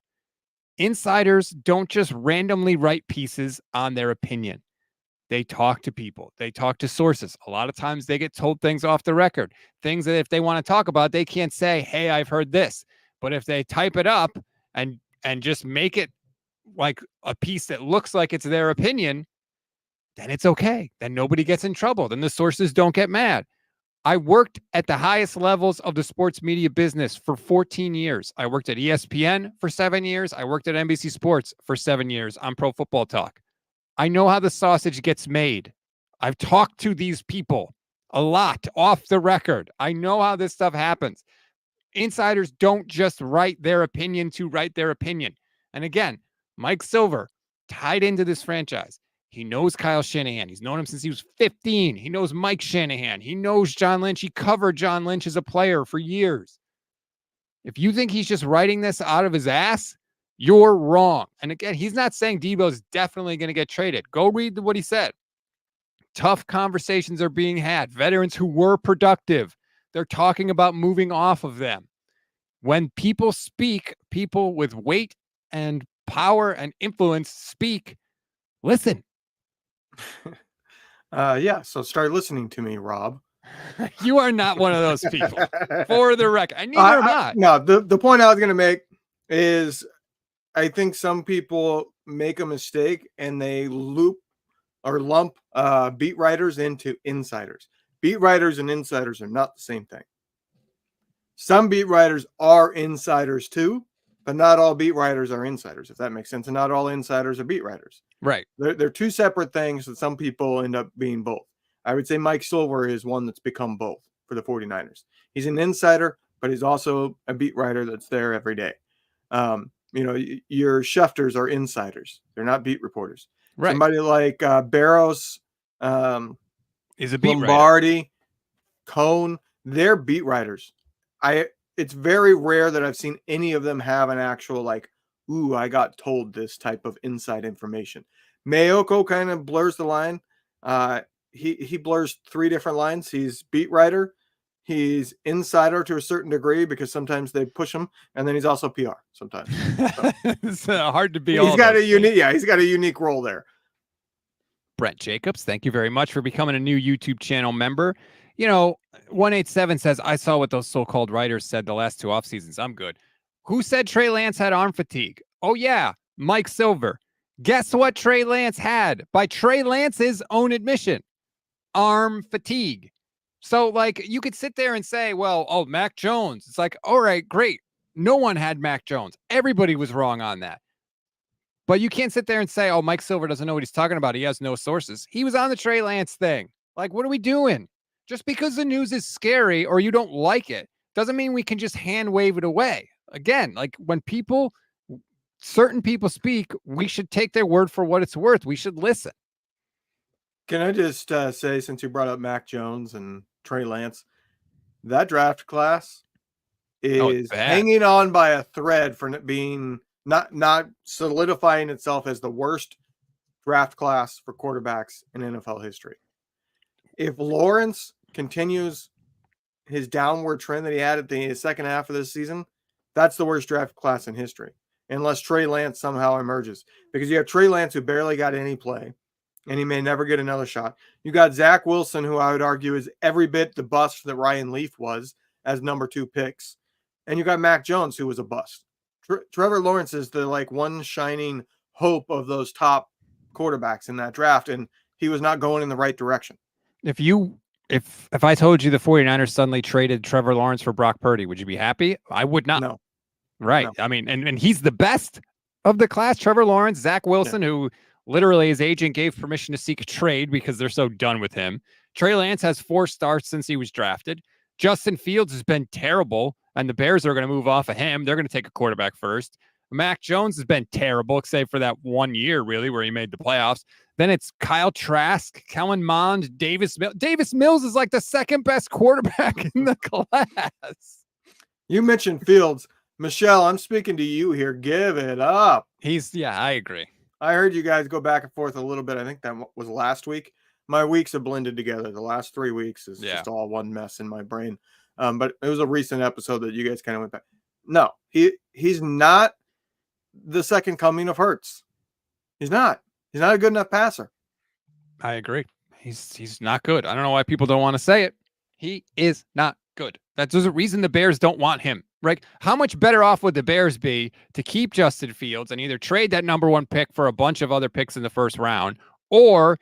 Insiders don't just randomly write pieces on their opinion. They talk to people. They talk to sources. A lot of times they get told things off the record, things that if they want to talk about, they can't say, hey, I've heard this. But if they type it up and just make it like a piece that looks like it's their opinion, then it's okay. Then nobody gets in trouble. Then the sources don't get mad. I worked at the highest levels of the sports media business for 14 years. I worked at ESPN for 7 years. I worked at NBC Sports for 7 years on Pro Football Talk. I know how the sausage gets made. I've talked to these people a lot off the record. I know how this stuff happens. Insiders don't just write their opinion to write their opinion. And again, Mike Silver tied into this franchise. He knows Kyle Shanahan. He's known him since he was 15. He knows Mike Shanahan. He knows John Lynch. He covered John Lynch as a player for years. If you think he's just writing this out of his ass, you're wrong. And again, he's not saying Deebo's definitely going to get traded. Go read what he said. Tough conversations are being had. Veterans who were productive, they're talking about moving off of them. When people speak, people with weight and power and influence speak, listen. Yeah, so start listening to me, Rob. You are not one of those people, for the record. And neither am I. No, the point I was going to make is I think some people make a mistake and they loop or lump beat writers into insiders. Beat writers and insiders are not the same thing. Some beat writers are insiders too, but not all beat writers are insiders, if that makes sense. And not all insiders are beat writers. Right. They're two separate things that some people end up being both. I would say Mike Silver is one that's become both for the 49ers. He's an insider, but he's also a beat writer that's there every day. Your Schefters are insiders. They're not beat reporters. Right. Somebody like Barros, is a beat Lombardi, writer. Cohn, they're beat writers. It's very rare that I've seen any of them have an actual I got told this type of inside information. Mayoko kind of blurs the line. He blurs three different lines. He's beat writer, he's insider to a certain degree because sometimes they push him, and then he's also PR sometimes. So, it's hard to be. He's got a unique role there. Brent Jacobs, thank you very much for becoming a new YouTube channel member. 187 says, I saw what those so-called writers said the last 2 off seasons. I'm good. Who said Trey Lance had arm fatigue? Oh, yeah, Mike Silver. Guess what Trey Lance had? By Trey Lance's own admission, arm fatigue. So, you could sit there and say, well, Mac Jones. It's like, all right, great. No one had Mac Jones. Everybody was wrong on that. But you can't sit there and say, oh, Mike Silver doesn't know what he's talking about. He has no sources. He was on the Trey Lance thing. What are we doing? Just because the news is scary or you don't like it doesn't mean we can just hand wave it away. Again, when certain people speak, we should take their word for what it's worth. We should listen. Can I just say, since you brought up Mac Jones and Trey Lance, that draft class is hanging on by a thread for being not solidifying itself as the worst draft class for quarterbacks in NFL history. If Lawrence continues his downward trend that he had at the second half of this season, that's the worst draft class in history, unless Trey Lance somehow emerges. Because you have Trey Lance, who barely got any play, and he may never get another shot. You got Zach Wilson, who I would argue is every bit the bust that Ryan Leaf was as number 2 picks. And you got Mac Jones, who was a bust. Trevor Lawrence is the one shining hope of those top quarterbacks in that draft, and he was not going in the right direction. If I told you the 49ers suddenly traded Trevor Lawrence for Brock Purdy, would you be happy? I would not. No. Right. No. I mean, and he's the best of the class. Trevor Lawrence, Zach Wilson, who literally his agent gave permission to seek a trade because they're so done with him. Trey Lance has 4 starts since he was drafted. Justin Fields has been terrible, and the Bears are going to move off of him. They're going to take a quarterback first. Mac Jones has been terrible, except for that 1 year, really, where he made the playoffs. Then it's Kyle Trask, Kellen Mond, Davis Mills. Davis Mills is the second best quarterback in the class. You mentioned Fields. Michelle, I'm speaking to you here. Give it up. I agree. I heard you guys go back and forth a little bit. I think that was last week. My weeks have blended together. The last 3 weeks is just all one mess in my brain. But it was a recent episode that you guys kind of went back. No, he's not the second coming of Hurts. He's not. He's not a good enough passer. I agree. He's not good. I don't know why people don't want to say it. He is not good. There's a reason the Bears don't want him. Right? How much better off would the Bears be to keep Justin Fields and either trade that number 1 pick for a bunch of other picks in the first round, or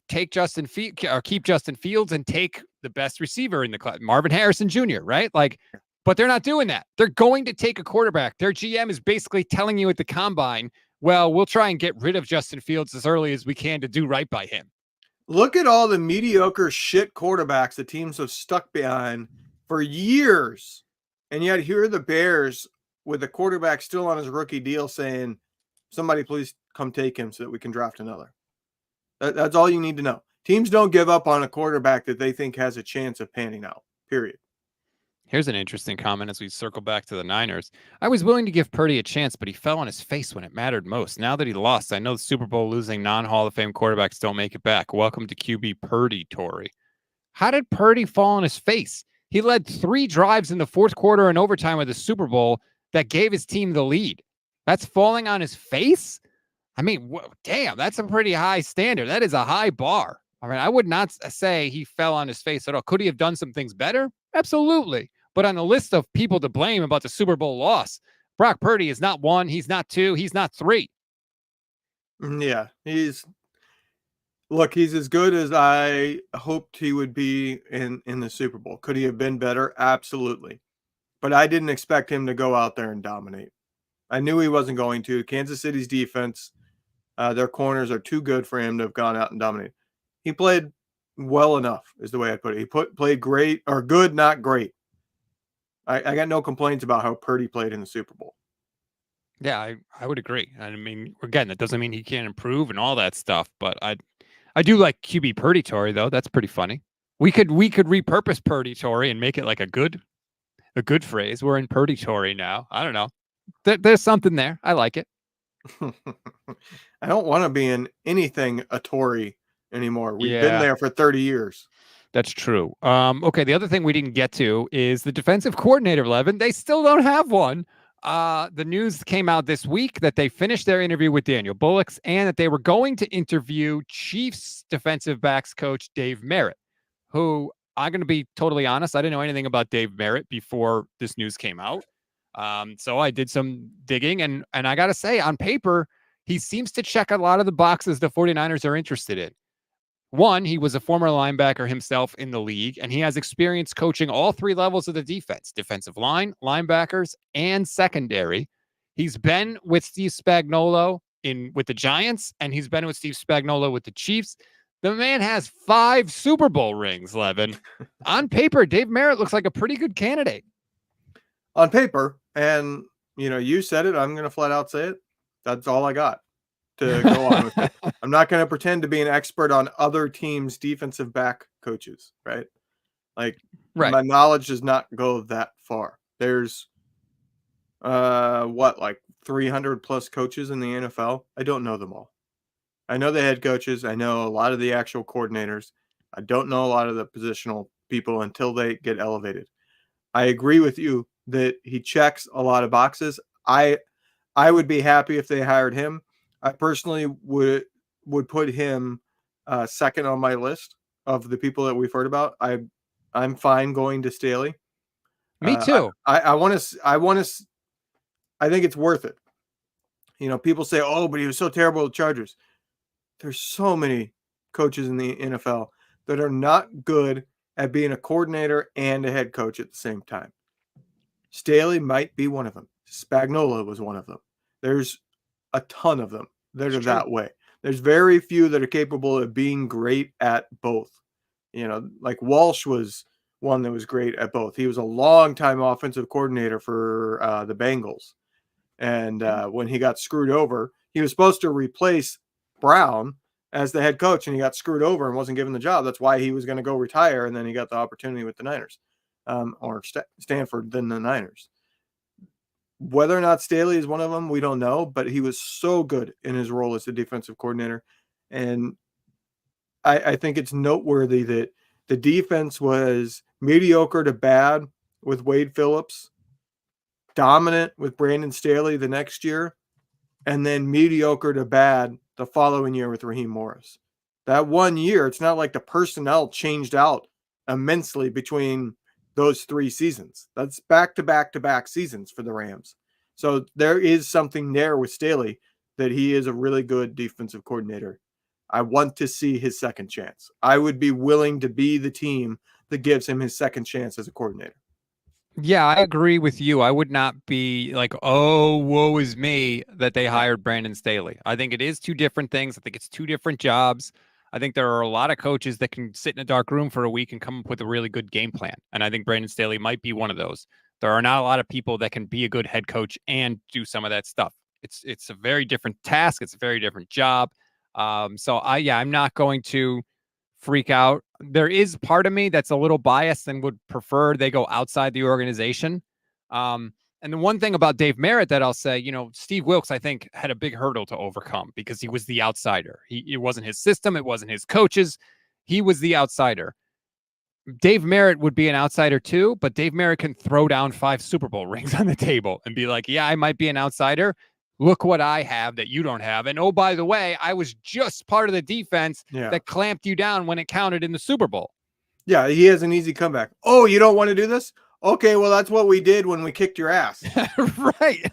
take Justin or keep Justin Fields and take the best receiver in the class, Marvin Harrison Jr., right? Like, but they're not doing that. They're going to take a quarterback. Their GM is basically telling you at the combine, well, we'll try and get rid of Justin Fields as early as we can to do right by him. Look at all the mediocre shit quarterbacks the teams have stuck behind for years. And yet here are the Bears with the quarterback still on his rookie deal saying, somebody please come take him so that we can draft another. That's all you need to know. Teams don't give up on a quarterback that they think has a chance of panning out, period. Here's an interesting comment as we circle back to the Niners. I was willing to give Purdy a chance, but he fell on his face when it mattered most. Now that he lost, I know the Super Bowl losing non-Hall of Fame quarterbacks don't make it back. Welcome to QB Purdy, Tory. How did Purdy fall on his face? He led 3 drives in the fourth quarter and overtime of the Super Bowl that gave his team the lead. That's falling on his face? I mean, damn, that's a pretty high standard. That is a high bar. I mean, I would not say he fell on his face at all. Could he have done some things better? Absolutely. But on the list of people to blame about the Super Bowl loss, Brock Purdy is not 1, he's not 2, he's not 3. Yeah, he's as good as I hoped he would be in the Super Bowl. Could he have been better? Absolutely. But I didn't expect him to go out there and dominate. I knew he wasn't going to. Kansas City's defense, their corners are too good for him to have gone out and dominated. He played well enough, is the way I put it. He played great, or good, not great. I got no complaints about how Purdy played in the Super Bowl. Yeah, I would agree. I mean, again, that doesn't mean he can't improve and all that stuff, but I do like QB Purdy Tory though. That's pretty funny. We could repurpose Purdy Tory and make it like a good phrase. We're in Purdy Tory now. I don't know. There's something there. I like it. I don't want to be in anything a Tory anymore. We've Yeah. been there for 30 years. That's true. Okay, the other thing we didn't get to is the defensive coordinator, Levin. They still don't have one. The news came out this week that they finished their interview with Daniel Bullocks and that they were going to interview Chiefs defensive backs coach Dave Merritt, who, I'm going to be totally honest, I didn't know anything about Dave Merritt before this news came out. So I did some digging, and I got to say, on paper, he seems to check a lot of the boxes the 49ers are interested in. 1, he was a former linebacker himself in the league, and he has experience coaching all 3 levels of the defense, defensive line, linebackers, and secondary. He's been with Steve Spagnuolo with the Giants, and he's been with Steve Spagnuolo with the Chiefs. The man has 5 Super Bowl rings, Levin. On paper, Dave Merritt looks like a pretty good candidate. On paper, and you said it, I'm going to flat out say it. That's all I got to go on with it. I'm not going to pretend to be an expert on other teams' defensive back coaches, right? Like, my knowledge does not go that far. There's like 300 plus coaches in the NFL. I don't know them all. I know the head coaches. I know a lot of the actual coordinators. I don't know a lot of the positional people until they get elevated. I agree with you that he checks a lot of boxes. I would be happy if they hired him. I personally would put him second on my list of the people that we've heard about. I'm fine going to Staley. Me too. I think it's worth it. People say, "Oh, but he was so terrible with Chargers." There's so many coaches in the NFL that are not good at being a coordinator and a head coach at the same time. Staley might be one of them. Spagnuolo was one of them. There's a ton of them that are that way. There's very few that are capable of being great at both. Like Walsh was one that was great at both. He was a long-time offensive coordinator for the Bengals. And when he got screwed over, he was supposed to replace Brown as the head coach, and he got screwed over and wasn't given the job. That's why he was going to go retire, and then he got the opportunity with the Niners, or Stanford, then the Niners. Whether or not Staley is one of them, we don't know, but he was so good in his role as the defensive coordinator. And I think it's noteworthy that the defense was mediocre to bad with Wade Phillips, dominant with Brandon Staley the next year, and then mediocre to bad the following year with Raheem Morris. That 1 year, it's not like the personnel changed out immensely between those 3 seasons. That's back-to-back-to-back seasons for the Rams. So there is something there with Staley that he is a really good defensive coordinator. I want to see his second chance. I would be willing to be the team that gives him his second chance as a coordinator. Yeah, I agree with you. I would not be like, oh, woe is me that they hired Brandon Staley. I think it is two different things. I think it's two different jobs. I think there are a lot of coaches that can sit in a dark room for a week and come up with a really good game plan. And I think Brandon Staley might be one of those. There are not a lot of people that can be a good head coach and do some of that stuff. It's a very different task. It's a very different job. I'm not going to freak out. There is part of me that's a little biased and would prefer they go outside the organization. And the one thing about Dave Merritt that I'll say, Steve Wilkes, I think, had a big hurdle to overcome because he was the outsider. It wasn't his system. It wasn't his coaches. He was the outsider. Dave Merritt would be an outsider too, but Dave Merritt can throw down 5 Super Bowl rings on the table and be like, yeah, I might be an outsider. Look what I have that you don't have. And oh, by the way, I was just part of the defense that clamped you down when it counted in the Super Bowl. Yeah, he has an easy comeback. Oh, you don't want to do this? Okay, well, that's what we did when we kicked your ass. Right.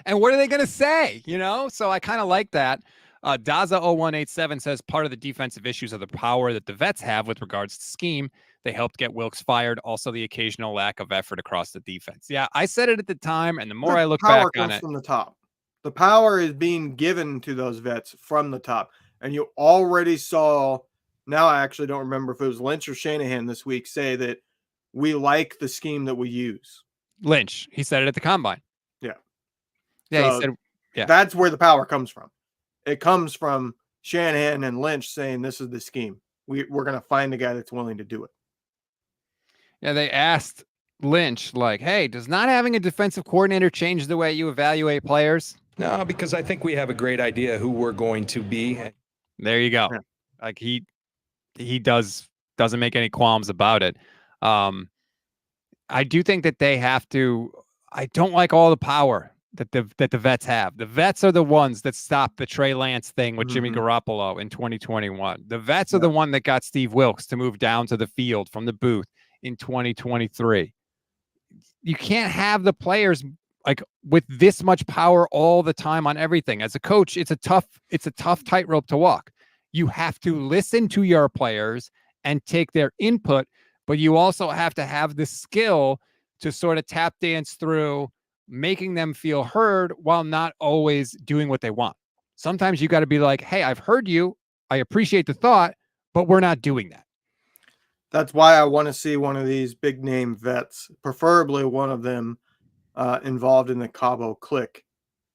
And what are they going to say? So I kind of like that. Daza0187 says part of the defensive issues are the power that the vets have with regards to scheme. They helped get Wilkes fired. Also, the occasional lack of effort across the defense. Yeah, I said it at the time, and the more I look back on it, from the top. The power is being given to those vets from the top, and you already saw. Now I actually don't remember if it was Lynch or Shanahan this week say that we like the scheme that we use. Lynch, he said it at the combine. Yeah, he said, yeah, that's where the power comes from. It comes from Shanahan and Lynch saying this is the scheme. We're going to find a guy that's willing to do it. Yeah, they asked Lynch, hey, does not having a defensive coordinator change the way you evaluate players? No, because I think we have a great idea who we're going to be. There you go. Yeah. He doesn't make any qualms about it. I do think that they have to. I don't like all the power that the vets have. The vets are the ones that stopped the Trey Lance thing with Jimmy Garoppolo in 2021. The vets are the one that got Steve Wilkes to move down to the field from the booth in 2023. You can't have the players with this much power all the time on everything. As a coach, it's a tough tightrope to walk. You have to listen to your players and take their input, but you also have to have the skill to sort of tap dance through making them feel heard while not always doing what they want. Sometimes you got to be like, hey, I've heard you. I appreciate the thought, but we're not doing that. That's why I want to see one of these big name vets, preferably one of them involved in the Cabo clique,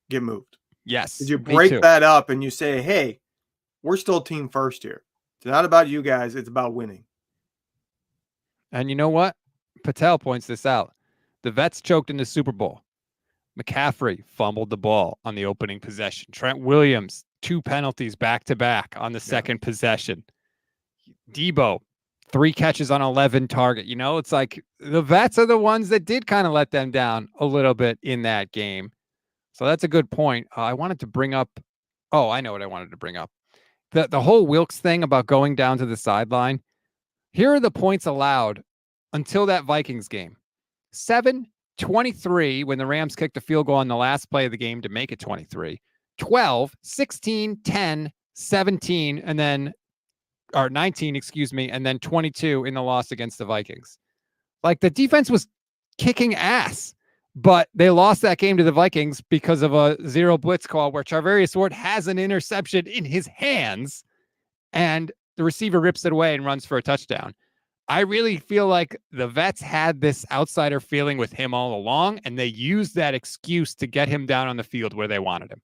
get moved. Yes. Did you break that up and you say, hey, we're still team first here. It's not about you guys. It's about winning. And you know what? Patel points this out. The vets choked in the Super Bowl. McCaffrey fumbled the ball on the opening possession. Trent Williams, 2 penalties back-to-back on the second possession. Deebo, 3 catches on 11 target. It's like the vets are the ones that did kind of let them down a little bit in that game. So that's a good point. I wanted to bring up. Oh, I know what I wanted to bring up. The whole Wilkes thing about going down to the sideline. Here are the points allowed until that Vikings game. 7-23 when the Rams kicked the field goal on the last play of the game to make it 23. 12, 16, 10, 17, and then or 19, excuse me, and then 22 in the loss against the Vikings. The defense was kicking ass, but they lost that game to the Vikings because of a 0 blitz call where Charvarius Ward has an interception in his hands and the receiver rips it away and runs for a touchdown. I really feel like the vets had this outsider feeling with him all along, and they used that excuse to get him down on the field where they wanted him.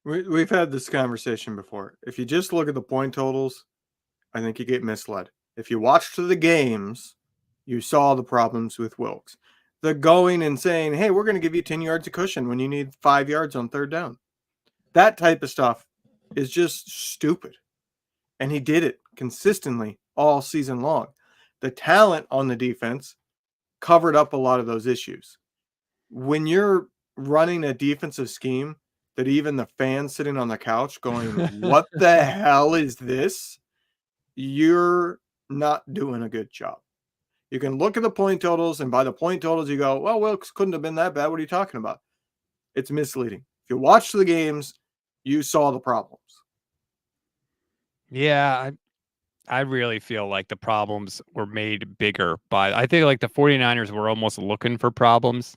We've had this conversation before. If you just look at the point totals, I think you get misled. If you watched the games, you saw the problems with Wilkes. The going and saying, hey, we're going to give you 10 yards of cushion when you need 5 yards on third down. That type of stuff is just stupid. And he did it consistently all season long. The talent on the defense covered up a lot of those issues. When you're running a defensive scheme that even the fans sitting on the couch going, what the hell is this? You're not doing a good job. You can look at the point totals, and by the point totals, you go, well, Wilkes couldn't have been that bad. What are you talking about? It's misleading. If you watched the games, you saw the problems. Yeah, I really feel like the problems were made bigger by, I think like the 49ers were almost looking for problems.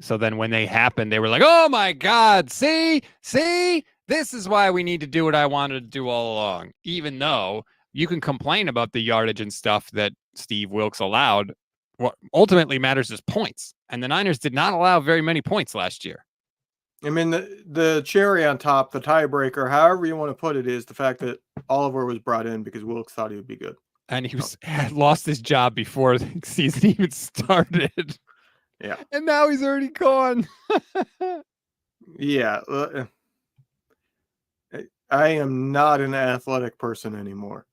So then when they happened, they were like, oh my God, see, this is why we need to do what I wanted to do all along. Even though you can complain about the yardage and stuff that Steve Wilkes allowed, what ultimately matters is points. And the Niners did not allow very many points last year. I mean, the cherry on top, the tiebreaker, however you want to put it, is the fact that Oliver was brought in because Wilkes thought he would be good. And he had lost his job before the season even started. Yeah. And now he's already gone. Yeah. I am not an athletic person anymore.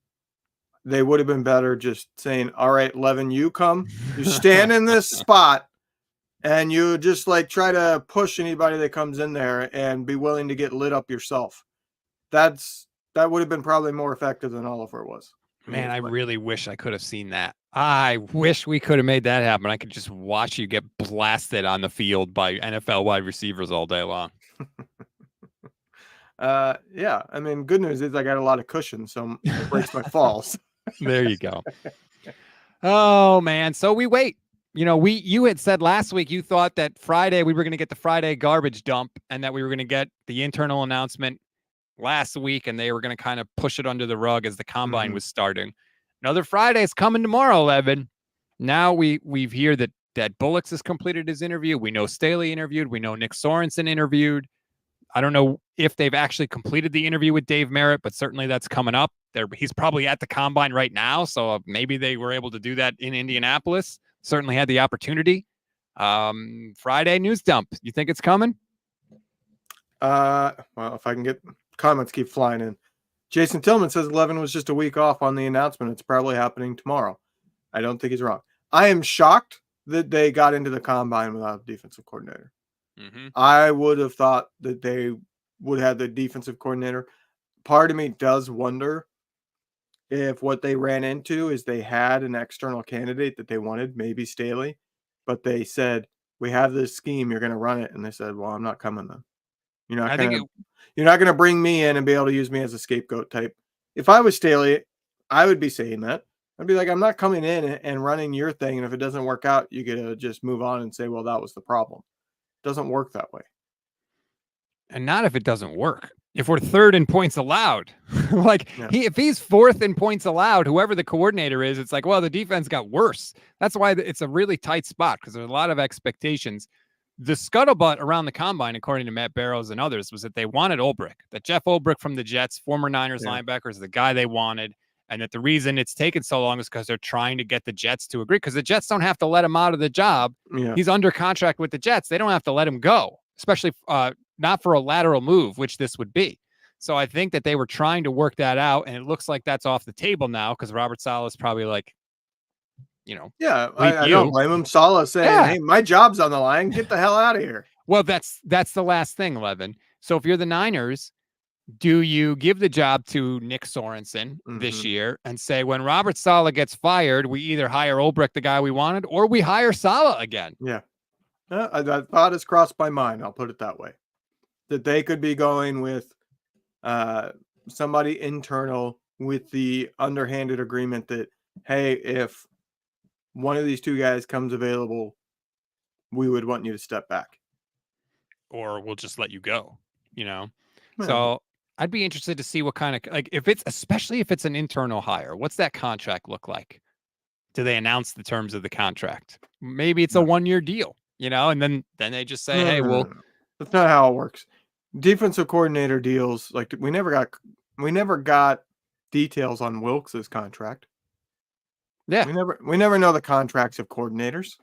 They would have been better just saying, all right, Levin, you come, you stand in this spot, and you just like try to push anybody that comes in there and be willing to get lit up yourself. That would have been probably more effective than Oliver was. Man, I really wish I could have seen that. I wish we could have made that happen. I could just watch you get blasted on the field by NFL wide receivers all day long. Yeah. I mean, good news is I got a lot of cushion, so it breaks my falls. There you go. Oh man. So we wait. You know, you had said last week you thought that Friday we were going to get the Friday garbage dump and that we were going to get the internal announcement last week and they were going to kind of push it under the rug as the combine was starting. Another Friday is coming tomorrow, Levin. Now we've heard that Bullocks has completed his interview. We know Staley interviewed. We know Nick Sorensen interviewed. I don't know if they've actually completed the interview with Dave Merritt, but certainly that's coming up. He's probably at the combine right now, so maybe they were able to do that in Indianapolis. Certainly had the opportunity. Friday news dump. You think it's coming? Well, if I can get comments keep flying in. Jason Tillman says Levin was just a week off on the announcement. It's probably happening tomorrow. I don't think he's wrong. I am shocked that they got into the combine without a defensive coordinator. I would have thought that they would have the defensive coordinator. Part of me does wonder if what they ran into is they had an external candidate that they wanted, maybe Staley, but they said, we have this scheme, you're going to run it. And they said, well, I'm not coming then. You're not going to bring me in and be able to use me as a scapegoat type. If I was Staley, I would be saying that. I'd be like, I'm not coming in and running your thing. And if it doesn't work out, you get to just move on and say, well, that was the problem. It doesn't work that way. And not if it doesn't work. If we're third in points allowed, if he's fourth in points allowed, whoever the coordinator is, it's like, well, the defense got worse. That's why it's a really tight spot because there's a lot of expectations. The scuttlebutt around the combine, according to Matt Barrows and others, was that they wanted Ulbrich, that Jeff Ulbrich from the Jets, former Niners linebacker, is the guy they wanted. And that the reason it's taken so long is because they're trying to get the Jets to agree because the Jets don't have to let him out of the job. Yeah. He's under contract with the Jets. They don't have to let him go, especially not for a lateral move, which this would be. So I think that they were trying to work that out, and it looks like that's off the table now because Robert Saleh is probably like, I don't blame him. Saleh saying, hey, my job's on the line. Get the hell out of here. Well, that's the last thing, Levin. So if you're the Niners, do you give the job to Nick Sorensen this year and say, when Robert Saleh gets fired, we either hire Ulbrich, the guy we wanted, or we hire Saleh again? Yeah. That thought has crossed my mind. I'll put it that way. That they could be going with somebody internal with the underhanded agreement that, hey, if one of these two guys comes available, we would want you to step back. Or we'll just let you go, So I'd be interested to see what kind of, especially if it's an internal hire, what's that contract look like? Do they announce the terms of the contract? Maybe it's a 1-year deal, and then they just say, hey, well, that's not how it works. Defensive coordinator deals, like we never got details on Wilkes' contract. Yeah. We never know the contracts of coordinators.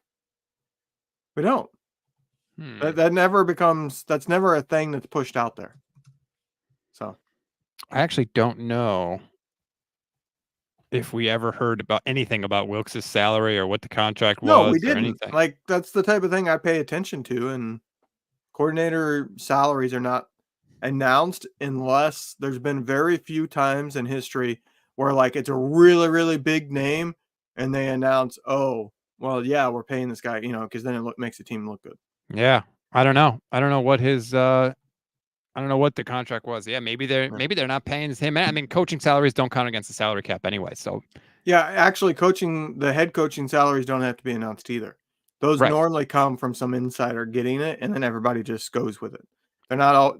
We don't. That's never a thing that's pushed out there. So I actually don't know if we ever heard about anything about Wilkes' salary or what the contract was. No, we didn't. Or anything. Like, that's the type of thing I pay attention to, and coordinator salaries are not announced unless there's been very few times in history where like it's a really, really big name and they announce, oh, well, yeah, we're paying this guy, because then it makes the team look good. Yeah. I don't know. I don't know what his I don't know what the contract was. Yeah, maybe they're not paying him. I mean, coaching salaries don't count against the salary cap anyway. So Yeah, actually, the head coaching salaries don't have to be announced either. Those right. normally come from some insider getting it, and then everybody just goes with it. They're not all.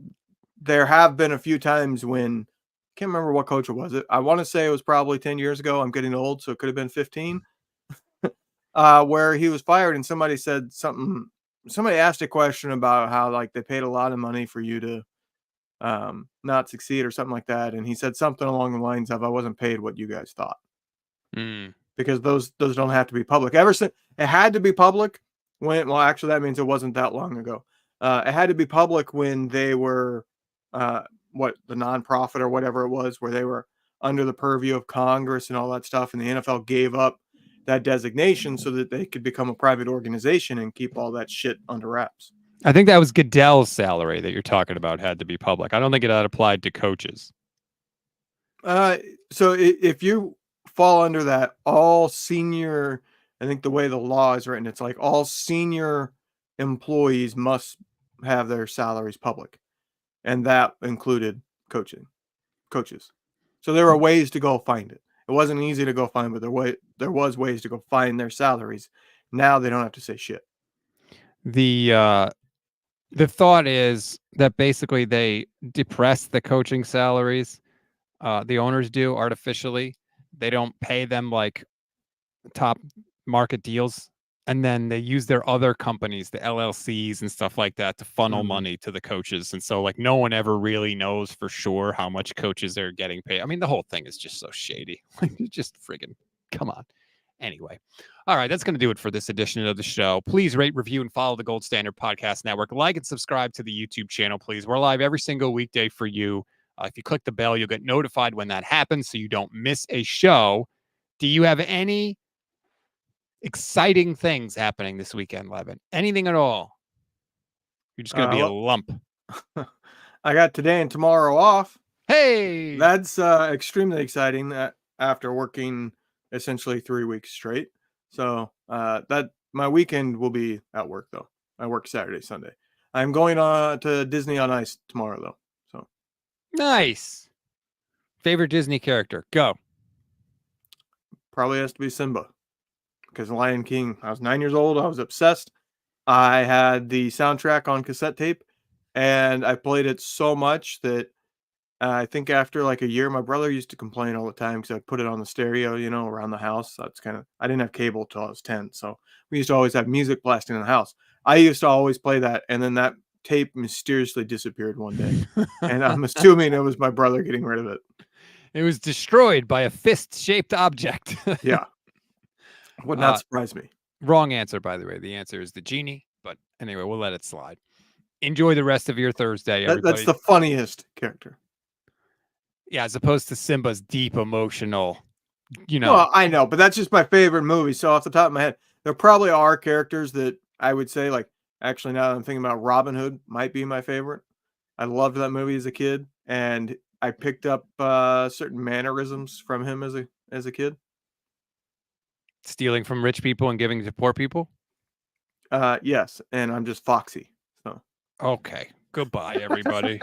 There have been a few times when I can't remember what coach it was. I want to say it was probably 10 years ago. I'm getting old, so it could have been 15. Where he was fired, and somebody said something. Somebody asked a question about how like they paid a lot of money for you to not succeed or something like that, and he said something along the lines of, "I wasn't paid what you guys thought." Mm. Because those don't have to be public. Ever since it had to be public actually that means it wasn't that long ago. It had to be public when they were what the nonprofit or whatever it was, where they were under the purview of Congress and all that stuff, and the NFL gave up that designation so that they could become a private organization and keep all that shit under wraps. I think that was Goodell's salary that you're talking about had to be public. I don't think it had applied to coaches. So if you fall under that, all senior, I think the way the law is written, it's like all senior employees must have their salaries public, and that included coaches. So there were ways to go find it. It wasn't easy to go find, but there was ways to go find their salaries. Now they don't have to say shit. The thought is that basically they depress the coaching salaries. The owners do artificially. They don't pay them like top market deals, and then they use their other companies, the LLCs and stuff like that, to funnel money to the coaches. And so like no one ever really knows for sure how much coaches are getting paid. I mean, the whole thing is just so shady. Like, just friggin' come on. Anyway, all right, that's going to do it for this edition of the show. Please rate, review, and follow the Gold Standard Podcast Network. Like and subscribe to the YouTube channel, please. We're live every single weekday for you. If you click the bell, you'll get notified when that happens so you don't miss a show. Do you have any exciting things happening this weekend, Levin? Anything at all? You're just going to be a lump. I got today and tomorrow off. Hey! That's extremely exciting after working essentially 3 weeks straight. So that my weekend will be at work, though. I work Saturday, Sunday. I'm going to Disney on Ice tomorrow, though. So nice. Favorite Disney character? Go. Probably has to be Simba, because Lion King, I was 9 years old. I was obsessed. I had the soundtrack on cassette tape, and I played it so much that I think after like a year, my brother used to complain all the time because I'd put it on the stereo, around the house. That's I didn't have cable till I was 10. So we used to always have music blasting in the house. I used to always play that. And then that tape mysteriously disappeared one day. And I'm assuming it was my brother getting rid of it. It was destroyed by a fist-shaped object. Yeah. Would not surprise me. Wrong answer, by the way. The answer is the genie. But anyway, we'll let it slide. Enjoy the rest of your Thursday, everybody. That's the funniest character. Yeah, as opposed to Simba's deep emotional, Well, I know, but that's just my favorite movie. So off the top of my head, there probably are characters that I would say, like, actually, now that I'm thinking about, Robin Hood might be my favorite. I loved that movie as a kid, and I picked up certain mannerisms from him as a kid. Stealing from rich people and giving to poor people? Yes, and I'm just foxy. So okay. Goodbye, everybody.